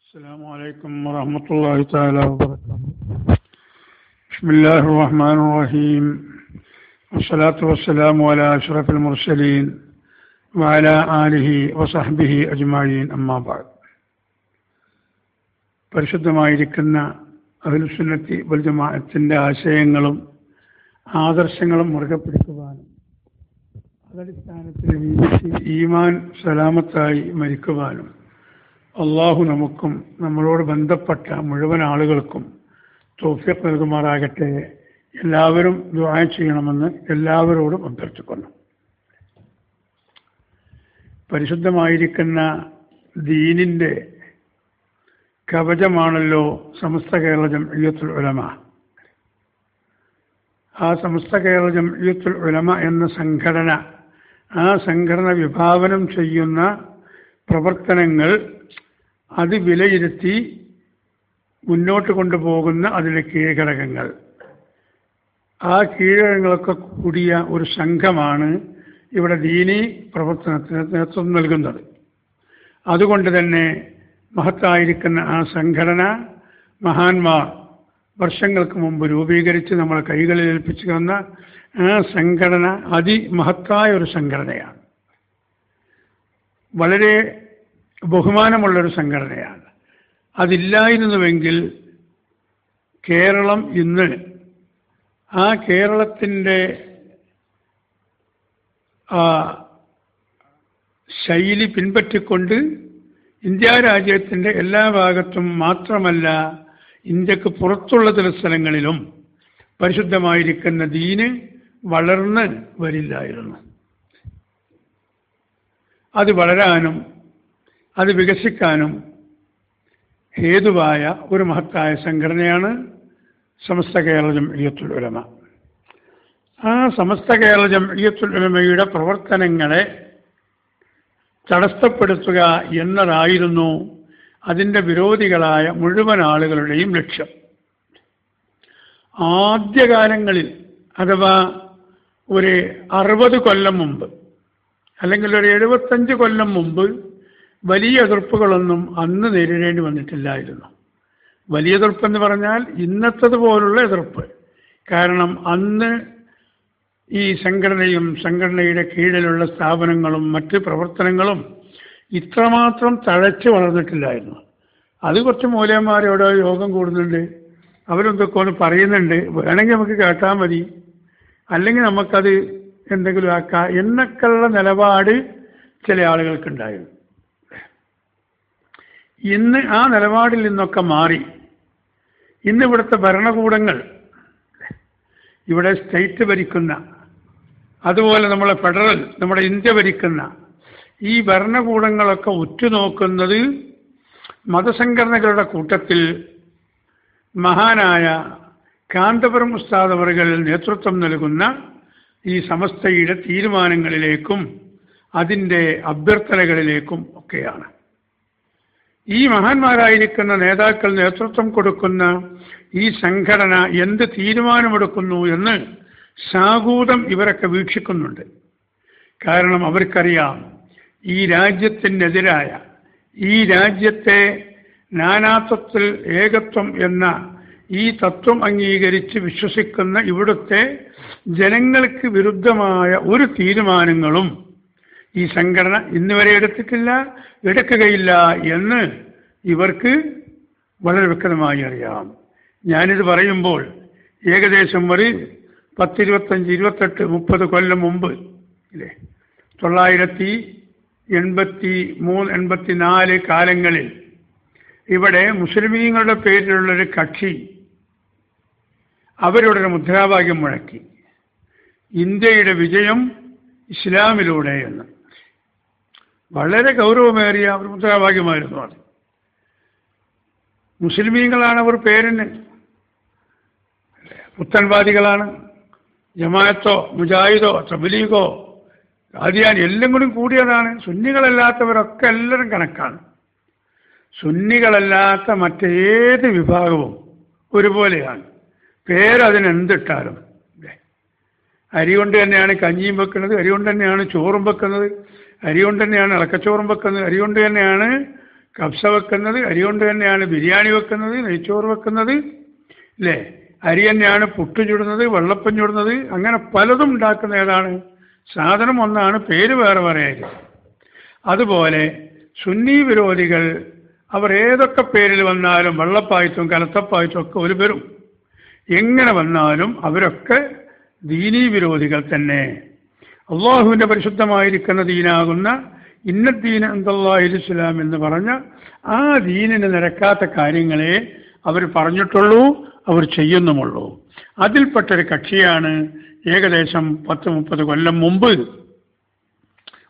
السلام عليكم ورحمة الله تعالى وبركاته. بسم الله الرحمن الرحيم والصلاة والسلام على أشرف المرسلين وعلى آله وصحبه أجمعين أما بعد. പരിശുദ്ധമായിരിക്കുന്ന അഹ്ലുസുന്നത്തി വൽ ജമാഅത്തിന്റെ ആശയങ്ങളും ആദർശങ്ങളും മുറുകെ പിടിക്കുവാനും അതടിസ്ഥാനത്തിൽ ജീവിച്ച് ഈമാൻ സലാമത്തായി മരിക്കുവാനും അള്ളാഹു നമുക്കും നമ്മളോട് ബന്ധപ്പെട്ട മുഴുവൻ ആളുകൾക്കും തൗഫീഖ് നൽകുമാറാകട്ടെ. എല്ലാവരും ദുആ ചെയ്യണമെന്ന് എല്ലാവരോടും അഭ്യർത്ഥിക്കുന്നു. പരിശുദ്ധമായിരിക്കുന്ന ദീനിൻ്റെ കവചമാണല്ലോ സമസ്ത കേരള ജംഇയ്യത്തുൽ ഉലമ. ആ സമസ്ത കേരള ജംഇയ്യത്തുൽ ഉലമ എന്ന സംഘടന, ആ സംഘടന വിഭാവനം ചെയ്യുന്ന പ്രവർത്തനങ്ങൾ അത് വിലയിരുത്തി മുന്നോട്ട് കൊണ്ടുപോകുന്ന അതിലെ കീഴ്ഘടകങ്ങൾ, ആ കീഴ്ഘടകങ്ങളൊക്കെ കൂടിയ ഒരു സംഘമാണ് ഇവിടെ ദീനി പ്രവർത്തനത്തിന് നേതൃത്വം നൽകുന്നത്. അതുകൊണ്ട് തന്നെ മഹത്തായിരിക്കുന്ന ആ സംഘടന മഹാന്മാർ വർഷങ്ങൾക്ക് മുമ്പ് രൂപീകരിച്ച് നമ്മളെ കൈകളിൽ ഏൽപ്പിച്ചു തന്ന ആ സംഘടന അതിമഹത്തായ ഒരു സംഘടനയാണ്. വളരെ ബഹുമാനമുള്ളൊരു സംഘടനയാണ്. അതില്ലായിരുന്നുവെങ്കിൽ കേരളം ഇന്ന് ആ കേരളത്തിൻ്റെ ശൈലി പിൻപറ്റിക്കൊണ്ട് ഇന്ത്യ രാജ്യത്തിൻ്റെ എല്ലാ ഭാഗത്തും മാത്രമല്ല ഇന്ത്യക്ക് പുറത്തുള്ള ചില സ്ഥലങ്ങളിലും പരിശുദ്ധമായിരിക്കുന്ന ദീന് വളർന്ന് വരില്ലായിരുന്നു. അത് വളരാനും അത് വികസിക്കാനും ഹേതുവായ ഒരു മഹത്തായ സംഘടനയാണ് സമസ്ത കേരള ജംഇയ്യത്തുൽ ഉലമ. ആ സമസ്ത കേരള ജംഇയ്യത്തുൽ ഉലമയുടെ പ്രവർത്തനങ്ങളെ തടസ്സപ്പെടുത്തുക എന്നതായിരുന്നു അതിൻ്റെ വിരോധികളായ മുഴുവൻ ആളുകളുടെയും ലക്ഷ്യം. ആദ്യകാലങ്ങളിൽ, അഥവാ ഒരു 60 കൊല്ലം മുമ്പ് അല്ലെങ്കിൽ ഒരു 75 കൊല്ലം മുമ്പ് വലിയ എതിർപ്പുകളൊന്നും അന്ന് നേരിടേണ്ടി വന്നിട്ടില്ലായിരുന്നു. വലിയ എതിർപ്പെന്ന് പറഞ്ഞാൽ ഇന്നത്തതുപോലുള്ള എതിർപ്പ്. കാരണം അന്ന് ഈ സംഘടനയും സംഘടനയുടെ കീഴിലുള്ള സ്ഥാപനങ്ങളും മറ്റ് പ്രവർത്തനങ്ങളും ഇത്രമാത്രം തഴച്ച് വളർന്നിട്ടില്ലായിരുന്നു. അത് കുറച്ച് മൂലന്മാരോട് യോഗം കൂടുന്നുണ്ട്, അവരെന്തൊക്കെ ഒന്ന് പറയുന്നുണ്ട്, വേണമെങ്കിൽ നമുക്ക് കേട്ടാൽ മതി, അല്ലെങ്കിൽ നമുക്കത് എന്തെങ്കിലും ആക്കാം എന്നൊക്കെയുള്ള നിലപാട് ചില ആളുകൾക്കുണ്ടായിരുന്നു. ഇന്ന് ആ നിലപാടിൽ നിന്നൊക്കെ മാറി ഇന്ന് ഇവിടുത്തെ ഭരണകൂടങ്ങൾ, ഇവിടെ സ്റ്റേറ്റ് ഭരിക്കുന്ന, അതുപോലെ നമ്മളെ ഫെഡറൽ, നമ്മുടെ ഇന്ത്യ ഭരിക്കുന്ന ഈ ഭരണകൂടങ്ങളൊക്കെ ഉറ്റുനോക്കുന്നത് മതസംഘടനകളുടെ കൂട്ടത്തിൽ മഹാനായ കാന്തപുരം ഉസ്താദ് അവറുകൾ നേതൃത്വം നൽകുന്ന ഈ സമസ്തയുടെ തീരുമാനങ്ങളിലേക്കും അതിൻ്റെ അഭ്യർത്ഥനകളിലേക്കും ഒക്കെയാണ്. ഈ മഹാന്മാരായിരിക്കുന്ന നേതാക്കൾ നേതൃത്വം കൊടുക്കുന്ന ഈ സംഘടന എന്ത് തീരുമാനമെടുക്കുന്നു എന്ന് സാഗൂതം ഇവരൊക്കെ വീക്ഷിക്കുന്നുണ്ട്. കാരണം അവർക്കറിയാം, ഈ രാജ്യത്തിനെതിരായ, ഈ രാജ്യത്തെ നാനാത്വത്തിൽ ഏകത്വം എന്ന ഈ തത്വം അംഗീകരിച്ച് വിശ്വസിക്കുന്ന ഇവിടുത്തെ ജനങ്ങൾക്ക് വിരുദ്ധമായ ഒരു തീരുമാനങ്ങളും ഈ സംഘടന ഇന്നുവരെ എടുത്തിട്ടില്ല, എടുക്കുകയില്ല എന്ന് ഇവർക്ക് വളരെ വ്യക്തമായി അറിയാം. ഞാനിത് പറയുമ്പോൾ ഏകദേശം ഒരു 10, 25, 28, 30 കൊല്ലം മുമ്പ്, ഇല്ലേ, 1983, 84 കാലങ്ങളിൽ ഇവിടെ മുസ്ലിമീങ്ങളുടെ പേരിലുള്ളൊരു കക്ഷി അവരുടെ ഒരു മുദ്രാവാക്യം മുഴക്കി, ഇന്ത്യയുടെ വിജയം ഇസ്ലാമിലൂടെ എന്ന്. വളരെ ഗൗരവമേറിയ ഒരു മുദ്രാവാക്യമായിരുന്നു അത്. മുസ്ലിമീങ്ങളാണ് അവർ പേരിന്, പുത്തൻവാദികളാണ്. ജമാഅത്തോ മുജാഹിദോ തബ്ലീഗോ ഖാദിയാനി എല്ലാം കൂടി കൂടിയതാണ്. സുന്നികളല്ലാത്തവരൊക്കെ എല്ലാവരും കണക്കാണ്. സുന്നികളല്ലാത്ത മറ്റേത് വിഭാഗവും ഒരുപോലെയാണ്. പേരതിനെന്തിട്ടാലും. അരി കൊണ്ട് തന്നെയാണ് കഞ്ഞിയും വെക്കുന്നത്, അരി കൊണ്ട് തന്നെയാണ് ചോറും വെക്കുന്നത്, അരി കൊണ്ട് തന്നെയാണ് ഇളക്കച്ചോറും വെക്കുന്നത്, അരി കൊണ്ട് തന്നെയാണ് കബ്സ വെക്കുന്നത് അരി കൊണ്ട് തന്നെയാണ്, ബിരിയാണി വെക്കുന്നത്, നെയ്ച്ചോറ് വെക്കുന്നത്, അല്ലേ? അരി തന്നെയാണ് പുട്ട് ചുടുന്നത്, വെള്ളപ്പം ചുടുന്നത്, അങ്ങനെ പലതും ഉണ്ടാക്കുന്ന ഏതാണ്? സാധനം ഒന്നാണ്, പേര് വേറെ പറയായിരുന്നു. അതുപോലെ സുന്നി വിരോധികൾ അവർ ഏതൊക്കെ പേരിൽ വന്നാലും വെള്ളപ്പായത്തും കലത്തപ്പായത്തും ഒക്കെ ഒരു പേരും എങ്ങനെ വന്നാലും അവരൊക്കെ ദീനീ വിരോധികൾ തന്നെ. അള്ളാഹുവിൻ്റെ പരിശുദ്ധമായിരിക്കുന്ന ദീനാകുന്ന ഇന്നദ്ദീന ഇൻദല്ലാഹിൽ ഇസ്ലാം എന്ന് പറഞ്ഞ ആ ദീനിന് നിരക്കാത്ത കാര്യങ്ങളെ അവർ പറഞ്ഞിട്ടുള്ളൂ, അവർ ചെയ്യുന്നുമുള്ളൂ. അതിൽപ്പെട്ടൊരു കക്ഷിയാണ് ഏകദേശം 10-30 കൊല്ലം മുമ്പ്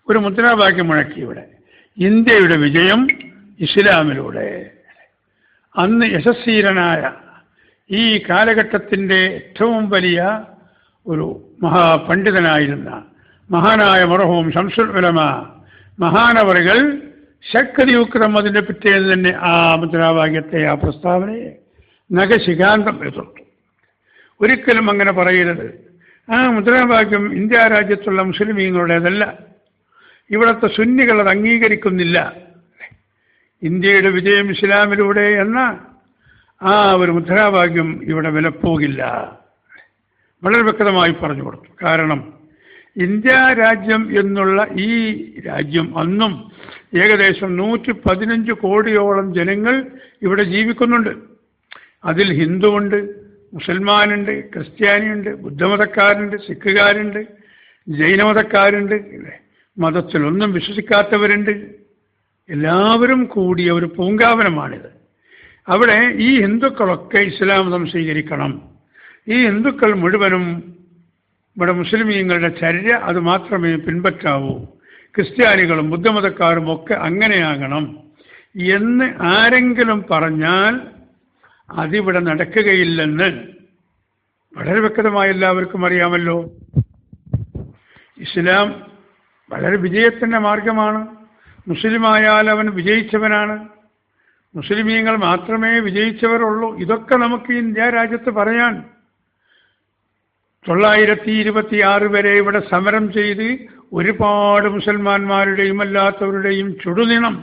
ഒരു മുദ്രാവാക്യം മുഴക്കി ഇവിടെ, ഇന്ത്യയുടെ വിജയം ഇസ്ലാമിലൂടെ. അന്ന് യശസ്വീരനായ ഈ കാലഘട്ടത്തിൻ്റെ ഏറ്റവും വലിയ ഒരു മഹാപണ്ഡിതനായിരുന്ന മഹാനായ മർഹൂം ശംസുൽ ഉലമ മഹാനവറുകൾ ശക്തിയുക്തം അതിൻ്റെ പിറ്റേന്ന് തന്നെ ആ മുദ്രാവാക്യത്തെ, ആ പ്രസ്താവനയെ നഖശിഖാന്തം എതിർത്തു. ഒരിക്കലും അങ്ങനെ പറയരുത്. ആ മുദ്രാവാക്യം ഇന്ത്യ രാജ്യത്തുള്ള മുസ്ലിമീങ്ങളുടേതല്ല, ഇവിടുത്തെ സുന്നികൾ അത് അംഗീകരിക്കുന്നില്ല. ഇന്ത്യയുടെ വിജയം ഇസ്ലാമിലൂടെ എന്ന ആ ഒരു മുദ്രാവാക്യം ഇവിടെ വിലപ്പോകില്ല, വളരെ വ്യക്തമായി പറഞ്ഞു കൊടുത്തു. കാരണം ഇന്ത്യ രാജ്യം എന്നുള്ള ഈ രാജ്യം അന്നും ഏകദേശം 115 കോടിയോളം ജനങ്ങൾ ഇവിടെ ജീവിക്കുന്നുണ്ട്. അതിൽ ഹിന്ദുവുണ്ട്, മുസൽമാനുണ്ട്, ക്രിസ്ത്യാനിയുണ്ട്, ബുദ്ധമതക്കാരുണ്ട്, സിഖുകാരുണ്ട്, ജൈനമതക്കാരുണ്ട്, മതത്തിലൊന്നും വിശ്വസിക്കാത്തവരുണ്ട്. എല്ലാവരും കൂടിയ ഒരു പൂങ്കാവനമാണിത്. അവിടെ ഈ ഹിന്ദുക്കളൊക്കെ ഇസ്ലാം മതം സ്വീകരിക്കണം. ഈ ഹിന്ദുക്കൾ മുഴുവനും ഇവിടെ മുസ്ലിമീങ്ങളുടെ ചര്യ അത് മാത്രമേ പിൻപറ്റാവൂ, ക്രിസ്ത്യാനികളും ബുദ്ധമതക്കാരും ഒക്കെ അങ്ങനെയാകണം എന്ന് ആരെങ്കിലും പറഞ്ഞാൽ അതിവിടെ നടക്കുകയില്ലെന്ന് വളരെ വ്യക്തമായി എല്ലാവർക്കും അറിയാമല്ലോ. ഇസ്ലാം വളരെ വിജയത്തിൻ്റെ മാർഗമാണ്. മുസ്ലിമായാൽ അവൻ വിജയിച്ചവനാണ്. മുസ്ലിമീങ്ങൾ മാത്രമേ വിജയിച്ചവരുള്ളൂ. ഇതൊക്കെ നമുക്ക് ഇന്ത്യ രാജ്യത്ത് പറയാൻ 926 വരെ ഇവിടെ സമരം ചെയ്ത് ഒരുപാട് മുസൽമാന്മാരുടെയും അല്ലാത്തവരുടെയും ചുടുനിണം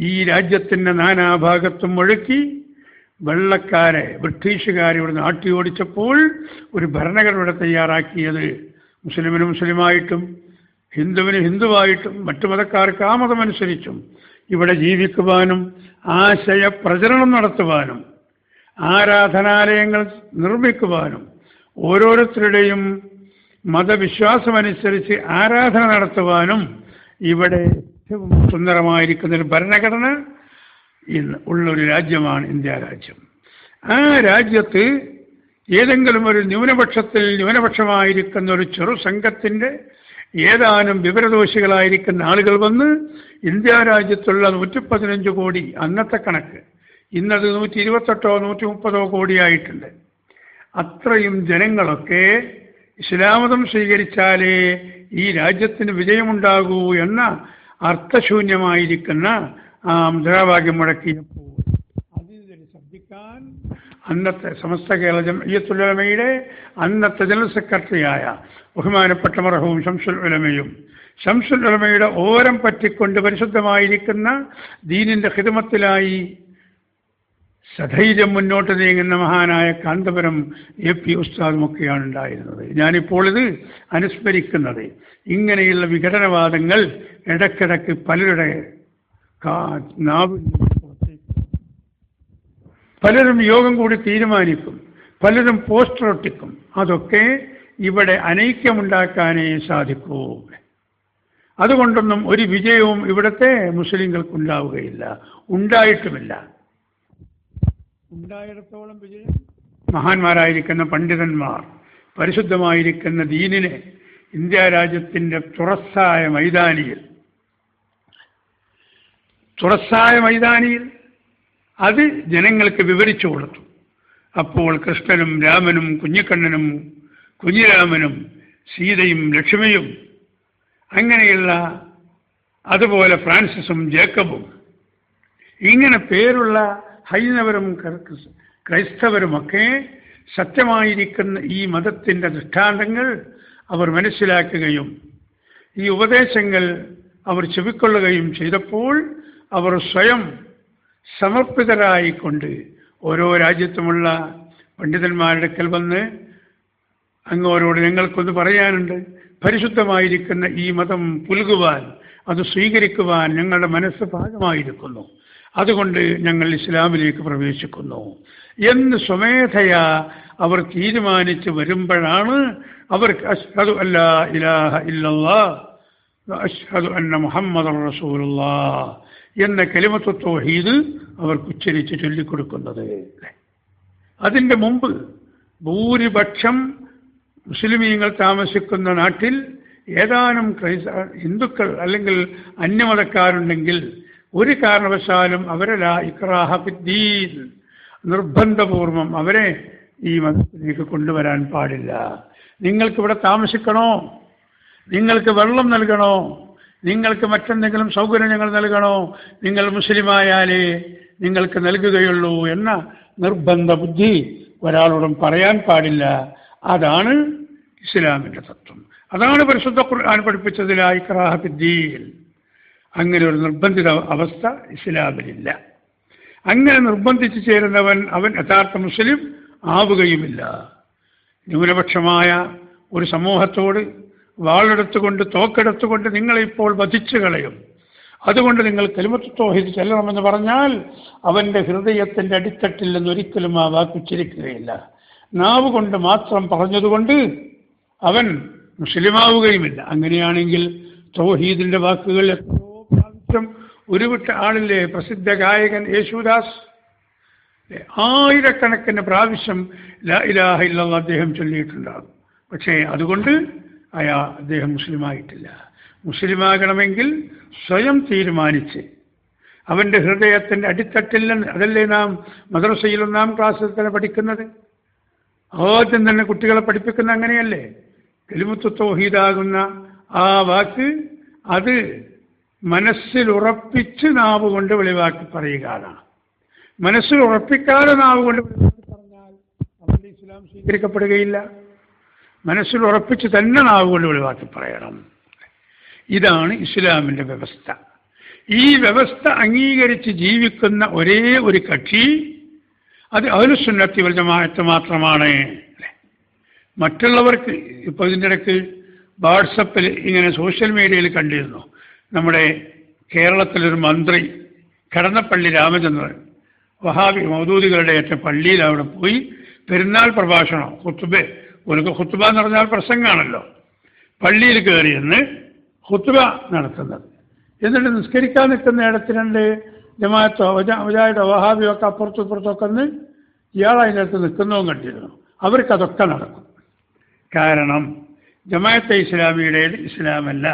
ഈ രാജ്യത്തിൻ്റെ നാനാഭാഗത്തും ഒഴുക്കി വെള്ളക്കാരെ, ബ്രിട്ടീഷുകാരെ ഇവിടെ നാട്ടി ഓടിച്ചപ്പോൾ ഒരു ഭരണഘടന ഇവിടെ തയ്യാറാക്കിയത് മുസ്ലിമിന് മുസ്ലിമായിട്ടും ഹിന്ദുവിന് ഹിന്ദുവായിട്ടും മറ്റു മതക്കാർക്ക് ആ മതമനുസരിച്ചും ഇവിടെ ജീവിക്കുവാനും ആശയ പ്രചരണം നടത്തുവാനും ആരാധനാലയങ്ങൾ നിർമ്മിക്കുവാനും ഓരോരുത്തരുടെയും മതവിശ്വാസമനുസരിച്ച് ആരാധന നടത്തുവാനും ഇവിടെ ഏറ്റവും സുന്ദരമായിരിക്കുന്നൊരു ഭരണഘടന ഇന്ന് ഉള്ളൊരു രാജ്യമാണ് ഇന്ത്യ രാജ്യം. ആ രാജ്യത്ത് ഏതെങ്കിലും ഒരു ന്യൂനപക്ഷമായിരിക്കുന്ന ഒരു ചെറു സംഘത്തിൻ്റെ ഏതാനും വിവരദോഷികളായിരിക്കുന്ന ആളുകൾ വന്ന് ഇന്ത്യ രാജ്യത്തുള്ള 115 കോടി അന്നത്തെ കണക്ക്, ഇന്നത് 128 130 കോടിയായിട്ടുണ്ട്. അത്രയും ജനങ്ങളൊക്കെ ഇസ്ലാം മതം സ്വീകരിച്ചാലേ ഈ രാജ്യത്തിന് വിജയമുണ്ടാകൂ എന്ന അർത്ഥശൂന്യമായിരിക്കുന്ന ആ മുദ്രാവാക്യം മുഴക്കിയപ്പോൾ അതിന് ശബ്ദിക്കാൻ അന്നത്തെ സമസ്ത കേരള ജംഇയ്യത്തുൽ ഉലമയുടെ അന്നത്തെ ജനറൽ സെക്രട്ടറിയായ ബഹുമാനപ്പെട്ട മർഹൂം ശംസുൽ ഉലമയും ശംസുൽ ഉലമയുടെ ഓരം പറ്റിക്കൊണ്ട് പരിശുദ്ധമായിരിക്കുന്ന ദീനിൻ്റെ ഖിദ്മത്തിലായി സധൈര്യം മുന്നോട്ട് നീങ്ങുന്ന മഹാനായ കാന്തപുരം AP ഉസ്താദുമൊക്കെയാണ് ഉണ്ടായിരുന്നത്. ഞാനിപ്പോൾ ഇത് അനുസ്മരിക്കുന്നത് ഇങ്ങനെയുള്ള വിഘടനവാദങ്ങൾ ഇടയ്ക്കിടയ്ക്ക് പലരുടെ നാവിൽ പലരും യോഗം കൂടി തീരുമാനിക്കും, പലരും പോസ്റ്റർ ഒട്ടിക്കും. അതൊക്കെ ഇവിടെ അനൈക്യമുണ്ടാക്കാനേ സാധിക്കൂ. അതുകൊണ്ടൊന്നും ഒരു വിജയവും ഇവിടുത്തെ മുസ്ലിങ്ങൾക്കുണ്ടാവുകയില്ല, ഉണ്ടായിട്ടുമില്ല. ഉണ്ടായിടത്തോളം വിജയം മഹാന്മാരായിരിക്കുന്ന പണ്ഡിതന്മാർ പരിശുദ്ധമായിരിക്കുന്ന ദീനിനെ ഇന്ത്യ രാജ്യത്തിൻ്റെ തുറസ്സായ മൈതാനിയിൽ അത് ജനങ്ങൾക്ക് വിവരിച്ചു കൊടുത്തു. അപ്പോൾ കൃഷ്ണനും രാമനും കുഞ്ഞിക്കണ്ണനും കുഞ്ഞിരാമനും സീതയും ലക്ഷ്മിയും അങ്ങനെയുള്ള, അതുപോലെ ഫ്രാൻസിസും ജേക്കബും, ഇങ്ങനെ പേരുള്ള ഹൈന്ദവരും ക്രൈസ്തവരുമൊക്കെ സത്യമായിരിക്കുന്ന ഈ മതത്തിൻ്റെ ദൃഷ്ടാന്തങ്ങൾ അവർ മനസ്സിലാക്കുകയും ഈ ഉപദേശങ്ങൾ അവർ ചെവിക്കൊള്ളുകയും ചെയ്തപ്പോൾ അവർ സ്വയം സമർപ്പിതരായിക്കൊണ്ട് ഓരോ രാജ്യത്തുമുള്ള പണ്ഡിതന്മാരുടെ അടുക്കൽ വന്ന് അങ്ങോരോട് ഞങ്ങൾക്കൊന്ന് പറയാനുണ്ട്, പരിശുദ്ധമായിരിക്കുന്ന ഈ മതം പുൽകുവാൻ, അത് സ്വീകരിക്കുവാൻ ഞങ്ങളുടെ മനസ്സ് പാകമായിരിക്കുന്നു, അതുകൊണ്ട് ഞങ്ങൾ ഇസ്ലാമിലേക്ക് പ്രവേശിക്കുന്നു എന്ന് സ്വമേധയാ അവർ തീരുമാനിച്ച് വരുമ്പോഴാണ് അവർക്ക് അശ്ഹദു അല്ലാ ഇലാഹ ഇല്ലല്ലാഹ് അശ്ഹദു അന്ന മുഹമ്മദൻ റസൂലുള്ളാഹ് എന്ന കലിമത്തു തൗഹീദ് അവർക്ക് ഉച്ചരിച്ച് ചൊല്ലിക്കൊടുക്കുന്നത്. അതിൻ്റെ മുമ്പ് ഭൂരിപക്ഷം മുസ്ലിമീങ്ങൾ താമസിക്കുന്ന നാട്ടിൽ ഏതാനും ഹിന്ദുക്കൾ അല്ലെങ്കിൽ അന്യമതക്കാരുണ്ടെങ്കിൽ ഒരു കാരണവശാലും അവരെ ലാ ഇക്റാഹ ഫിദ്ദീൻ, നിർബന്ധപൂർവം അവരെ ഈ മതത്തിലേക്ക് കൊണ്ടുവരാൻ പാടില്ല. നിങ്ങൾക്കിവിടെ താമസിക്കണോ, നിങ്ങൾക്ക് വെള്ളം നൽകണോ, നിങ്ങൾക്ക് മറ്റെന്തെങ്കിലും സൗകര്യം ഞങ്ങൾ നൽകണോ, നിങ്ങൾ മുസ്ലിമായാലേ നിങ്ങൾക്ക് നൽകുകയുള്ളൂ എന്ന നിർബന്ധ ബുദ്ധി ഒരാളോടും പറയാൻ പാടില്ല. അതാണ് ഇസ്ലാമിൻ്റെ തത്വം. അതാണ് പരിശുദ്ധ ഖുർആൻ പഠിപ്പിച്ചത്, ലാ ഇക്റാഹ ഫിദ്ദീൻ. അങ്ങനെ ഒരു നിർബന്ധിത അവസ്ഥ ഇസ്ലാമിലില്ല. അങ്ങനെ നിർബന്ധിച്ച് ചേരുന്നവൻ അവൻ യഥാർത്ഥ മുസ്ലിം ആവുകയുമില്ല. ന്യൂനപക്ഷമായ ഒരു സമൂഹത്തോട് വാളെടുത്തുകൊണ്ട് തോക്കെടുത്തുകൊണ്ട് നിങ്ങളിപ്പോൾ വധിച്ചു കളയും, അതുകൊണ്ട് നിങ്ങൾ കലിമത്തു തൗഹീദ് ചെല്ലണമെന്ന് പറഞ്ഞാൽ അവൻ്റെ ഹൃദയത്തിൻ്റെ അടിത്തട്ടിൽ നിന്നൊരിക്കലും ആ വാക്ക് ഉച്ചരിക്കുകയില്ല. നാവ് കൊണ്ട് മാത്രം പറഞ്ഞതുകൊണ്ട് അവൻ മുസ്ലിമാവുകയുമില്ല. അങ്ങനെയാണെങ്കിൽ തൗഹീദിൻ്റെ വാക്കുകൾ എത്രയോ പ്രാവശ്യം ഉരുവിട്ട ആളില്ലേ പ്രസിദ്ധ ഗായകൻ യേശുദാസ്, ആയിരക്കണക്കിന് പ്രാവശ്യം ലാ ഇലാഹ ഇല്ലല്ലാഹ് അദ്ദേഹം ചൊല്ലിയിട്ടുണ്ടാകും. പക്ഷേ അതുകൊണ്ട് അദ്ദേഹം മുസ്ലിമായിട്ടില്ല. മുസ്ലിമാകണമെങ്കിൽ സ്വയം തീരുമാനിച്ച് അവൻ്റെ ഹൃദയത്തിൻ്റെ അടിത്തട്ടിൽ നിന്ന്, അതല്ലേ നാം മദ്രസയിൽ 1-ാം ക്ലാസ്സിൽ തന്നെ പഠിക്കുന്നത്, ആദ്യം തന്നെ കുട്ടികളെ പഠിപ്പിക്കുന്ന അങ്ങനെയല്ലേ? കലിമത്തു തൗഹീദാകുന്ന ആ വാക്ക് അത് മനസ്സിൽ ഉറപ്പിച്ച് നാവ് കൊണ്ട് വെളിവാക്കി പറയുകയാണ്. മനസ്സിൽ ഉറപ്പിക്കാതെ നാവ് കൊണ്ട് വെളിവാക്കി പറഞ്ഞാൽ അവൻ്റെ ഇസ്ലാം സ്വീകരിക്കപ്പെടുകയില്ല. മനസ്സിൽ ഉറപ്പിച്ച് തന്നെ നാവ് കൊണ്ട് വെളിവാക്കി പറയണം. ഇതാണ് ഇസ്ലാമിൻ്റെ വ്യവസ്ഥ. ഈ വ്യവസ്ഥ അംഗീകരിച്ച് ജീവിക്കുന്ന ഒരേ ഒരു കക്ഷി അത് അഹ്ലുസുന്നത്തി വൽ ജമാഅത്ത് മാത്രമാണ്. മറ്റുള്ളവർക്ക് ഇപ്പോൾ ഇതിൻ്റെ ഇടയ്ക്ക് വാട്സപ്പിൽ ഇങ്ങനെ സോഷ്യൽ മീഡിയയിൽ കണ്ടിരുന്നു, നമ്മുടെ കേരളത്തിലൊരു മന്ത്രി കടന്നപ്പള്ളി രാമചന്ദ്രൻ വഹാബി മൗദൂദികളുടെ ഏറ്റവും പള്ളിയിൽ അവിടെ പോയി പെരുന്നാൾ പ്രഭാഷണം ഖുത്ബ, ഒരു ഖുത്ബ എന്ന് പറഞ്ഞാൽ പ്രസംഗമാണല്ലോ, പള്ളിയിൽ കയറിയെന്ന് ഖുത്ബ നടത്തുന്നത്. എന്നിട്ട് നിസ്കരിക്കാൻ നിൽക്കുന്ന ഇടത്തിലുണ്ട് ജമാഅത്തോ മുജാഹിദോ വഹാബിയോ ഒക്കെ അപ്പുറത്തും ഇപ്പുറത്തൊക്കെ ഒന്ന് ഇയാൾ അതിൻ്റെ അടുത്ത് നിൽക്കുന്നതും കണ്ടിരുന്നു. അവർക്കതൊക്കെ നടക്കും. കാരണം ജമാഅത്തെ ഇസ്ലാമിയുടേത് ഇസ്ലാമല്ല,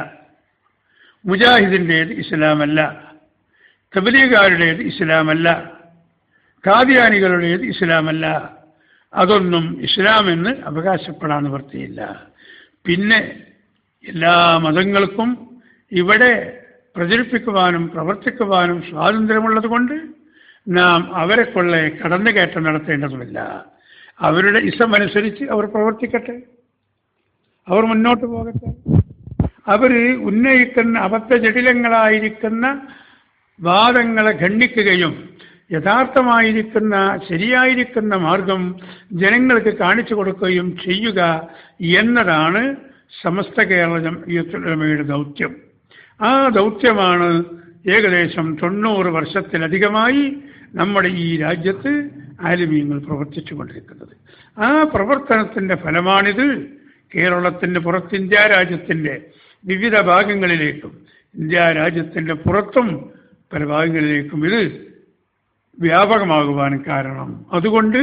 മുജാഹിദിൻ്റേത് ഇസ്ലാമല്ല, തബ്ലീഗുകാരുടേത് ഇസ്ലാമല്ല, ഖാദിയാനികളുടേത് ഇസ്ലാമല്ല. അതൊന്നും ഇസ്ലാമെന്ന് അവകാശപ്പെടാൻ നിവൃത്തിയില്ല. പിന്നെ എല്ലാ മതങ്ങൾക്കും ഇവിടെ പ്രചരിപ്പിക്കുവാനും പ്രവർത്തിക്കുവാനും സ്വാതന്ത്ര്യമുള്ളത് കൊണ്ട് നാം അവരെ കൊള്ളെ കടന്നുകയറ്റം നടത്തേണ്ടതുമില്ല. അവരുടെ ഇഷ്ടമനുസരിച്ച് അവർ പ്രവർത്തിക്കട്ടെ, അവർ മുന്നോട്ട് പോകട്ടെ. അവർ ഉന്നയിക്കുന്ന അബദ്ധജടിലങ്ങളായിരിക്കുന്ന വാദങ്ങളെ ഖണ്ഡിക്കുകയും യഥാർത്ഥമായിരിക്കുന്ന ശരിയായിരിക്കുന്ന മാർഗം ജനങ്ങൾക്ക് കാണിച്ചു കൊടുക്കുകയും ചെയ്യുക എന്നതാണ് സമസ്ത കേരള ജംഇയ്യത്തുൽ ഉലമയുടെ ദൗത്യം. ആ ദൗത്യമാണ് ഏകദേശം 90 വർഷത്തിലധികമായി നമ്മുടെ ഈ രാജ്യത്ത് ആലിമീങ്ങൾ പ്രവർത്തിച്ചു കൊണ്ടിരിക്കുന്നത്. ആ പ്രവർത്തനത്തിൻ്റെ ഫലമാണിത്. കേരളത്തിൻ്റെ പുറത്ത് ഇന്ത്യ രാജ്യത്തിൻ്റെ വിവിധ ഭാഗങ്ങളിലേക്കും ഇന്ത്യ രാജ്യത്തിൻ്റെ പുറത്തും പല ഭാഗങ്ങളിലേക്കും ഇത് വ്യാപകമാകുവാൻ കാരണം. അതുകൊണ്ട്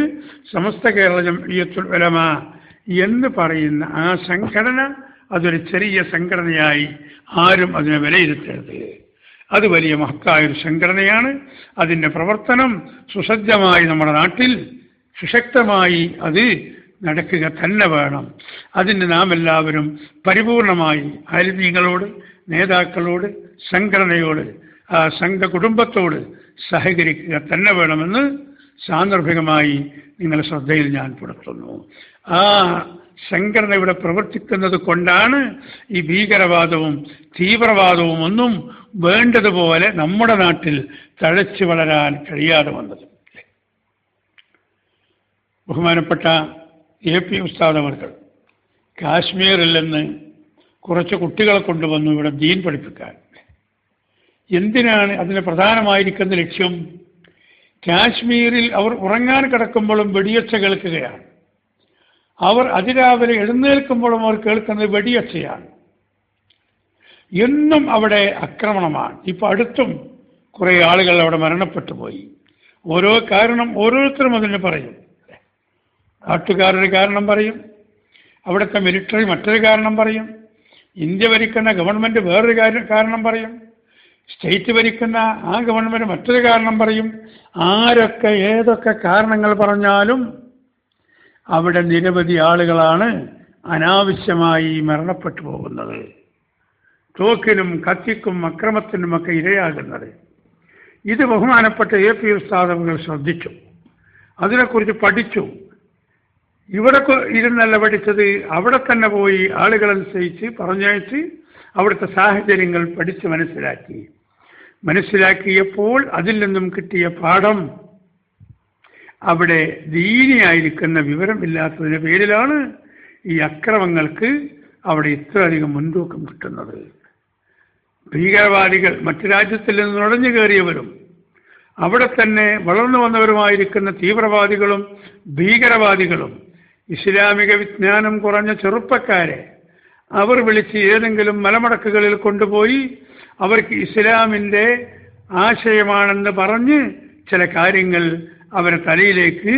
സമസ്ത കേരള ജംഇയ്യത്തുൽ ഉലമ എന്ന് പറയുന്ന ആ സംഘടന അതൊരു ചെറിയ സംഘടനയായി ആരും അതിനെ വിലയിരുത്തരുത്. അത് വലിയ മഹത്തായൊരു സംഘടനയാണ്. അതിൻ്റെ പ്രവർത്തനം സുസജ്ജമായി നമ്മുടെ നാട്ടിൽ സുശക്തമായി അത് നടക്കുക തന്നെ വേണം. അതിന് നാം എല്ലാവരും പരിപൂർണമായി ആലിമീങ്ങളോട്, നേതാക്കളോട്, സംഘടനയോട്, ആ സംഘ കുടുംബത്തോട് സഹകരിക്കുക തന്നെ വേണമെന്ന് സാന്ദർഭികമായി നിങ്ങളുടെ ശ്രദ്ധയിൽ ഞാൻ പെടുത്തുന്നു. ആ സംഘടന ഇവിടെ പ്രവർത്തിക്കുന്നത് കൊണ്ടാണ് ഈ ഭീകരവാദവും തീവ്രവാദവും ഒന്നും വേണ്ടതുപോലെ നമ്മുടെ നാട്ടിൽ തഴച്ചു വളരാൻ കഴിയാതെ വന്നത്. ബഹുമാനപ്പെട്ട AP ഉസ്താദ് അവർകൾ കാശ്മീരിൽ നിന്ന് കുറച്ച് കുട്ടികളെ കൊണ്ടുവന്നു ഇവിടെ ദീൻ പഠിപ്പിക്കാൻ. എന്തിനാണ് അതിന് പ്രധാനമായിരിക്കുന്ന ലക്ഷ്യം? കാശ്മീരിൽ അവർ ഉറങ്ങാൻ കിടക്കുമ്പോഴും വെടിയൊച്ച കേൾക്കുകയാണ്. അവർ അതിരാവിലെ എഴുന്നേൽക്കുമ്പോഴും അവർ കേൾക്കുന്നത് വെടിയൊച്ചയാണ്. എന്നും അവിടെ ആക്രമണമാണ്. ഇപ്പം അടുത്തും കുറേ ആളുകൾ അവിടെ മരണപ്പെട്ടു പോയി. ഓരോ കാരണം ഓരോരുത്തരും അതിന് പറയും. നാട്ടുകാരൊരു കാരണം പറയും, അവിടുത്തെ മിലിറ്ററി മറ്റൊരു കാരണം പറയും, ഇന്ത്യ ഭരിക്കുന്ന ഗവൺമെൻറ് വേറൊരു കാരണം പറയും, സ്റ്റേറ്റ് ഭരിക്കുന്ന ആ ഗവൺമെൻറ് മറ്റൊരു കാരണം പറയും. ആരൊക്കെ ഏതൊക്കെ കാരണങ്ങൾ പറഞ്ഞാലും അവിടെ നിരവധി ആളുകളാണ് അനാവശ്യമായി മരണപ്പെട്ടു പോകുന്നത്, തോക്കിനും കത്തിക്കും അക്രമത്തിനുമൊക്കെ ഇരയാകുന്നത്. ഇത് ബഹുമാനപ്പെട്ട AP ഉസ്താദ് അവർ ശ്രദ്ധിച്ചു, അതിനെക്കുറിച്ച് പഠിച്ചു. ഇവിടെ ഇരുന്നല്ല പഠിച്ചത്, അവിടെ തന്നെ പോയി ആളുകളനുസരിച്ച് പറഞ്ഞയച്ച് അവിടുത്തെ സാഹചര്യങ്ങൾ പഠിച്ച് മനസ്സിലാക്കിയപ്പോൾ അതിൽ നിന്നും കിട്ടിയ പാഠം അവിടെ ദീനിയായിരിക്കുന്ന വിവരമില്ലാത്തതിൻ്റെ പേരിലാണ് ഈ അക്രമങ്ങൾക്ക് അവിടെ ഇത്രയധികം മുൻതൂക്കം കിട്ടുന്നത്. ഭീകരവാദികൾ മറ്റു രാജ്യത്തിൽ നിന്ന് നുഴഞ്ഞു കയറിയവരും അവിടെ തന്നെ വളർന്നു വന്നവരുമായിരിക്കുന്ന തീവ്രവാദികളും ഭീകരവാദികളും ഇസ്ലാമിക വിജ്ഞാനം കുറഞ്ഞ ചെറുപ്പക്കാരെ അവർ വിളിച്ച് ഏതെങ്കിലും മലമടക്കുകളിൽ കൊണ്ടുപോയി അവർക്ക് ഇസ്ലാമിൻ്റെ ആശയമാണെന്ന് പറഞ്ഞ് ചില കാര്യങ്ങൾ അവരെ തലയിലേക്ക്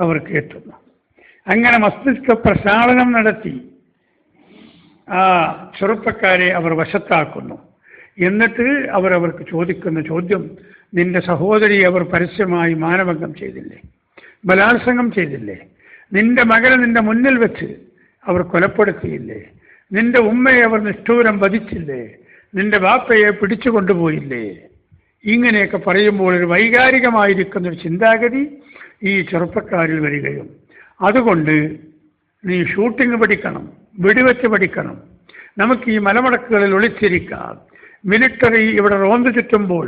അവർ കേട്ടുന്നു. അങ്ങനെ മസ്തിഷ്ക പ്രക്ഷാളനം നടത്തി ആ ചെറുപ്പക്കാരെ അവർ വശത്താക്കുന്നു. എന്നിട്ട് അവർക്ക് ചോദിക്കുന്ന ചോദ്യം, നിന്റെ സഹോദരിയെ അവർ പരസ്യമായി മാനഭംഗം ചെയ്തില്ലേ, ബലാത്സംഗം ചെയ്തില്ലേ, നിന്റെ മകനെ നിന്റെ മുന്നിൽ വെച്ച് അവർ കൊലപ്പെടുത്തിയില്ലേ, നിന്റെ ഉമ്മയെ അവർ നിഷ്ഠൂരം വധിച്ചില്ലേ, നിന്റെ ബാപ്പയെ പിടിച്ചു കൊണ്ടുപോയില്ലേ? ഇങ്ങനെയൊക്കെ പറയുമ്പോൾ ഒരു വൈകാരികമായിരിക്കുന്നൊരു ചിന്താഗതി ഈ ചെറുപ്പക്കാരിൽ വരികയും, അതുകൊണ്ട് നീ ഷൂട്ടിംഗ് പഠിക്കണം, വെടിവെച്ച് പഠിക്കണം, നമുക്ക് ഈ മലമടക്കുകളിൽ ഒളിച്ചിരിക്കാം, മിലിറ്ററി ഇവിടെ റോന്ത് ചുറ്റുമ്പോൾ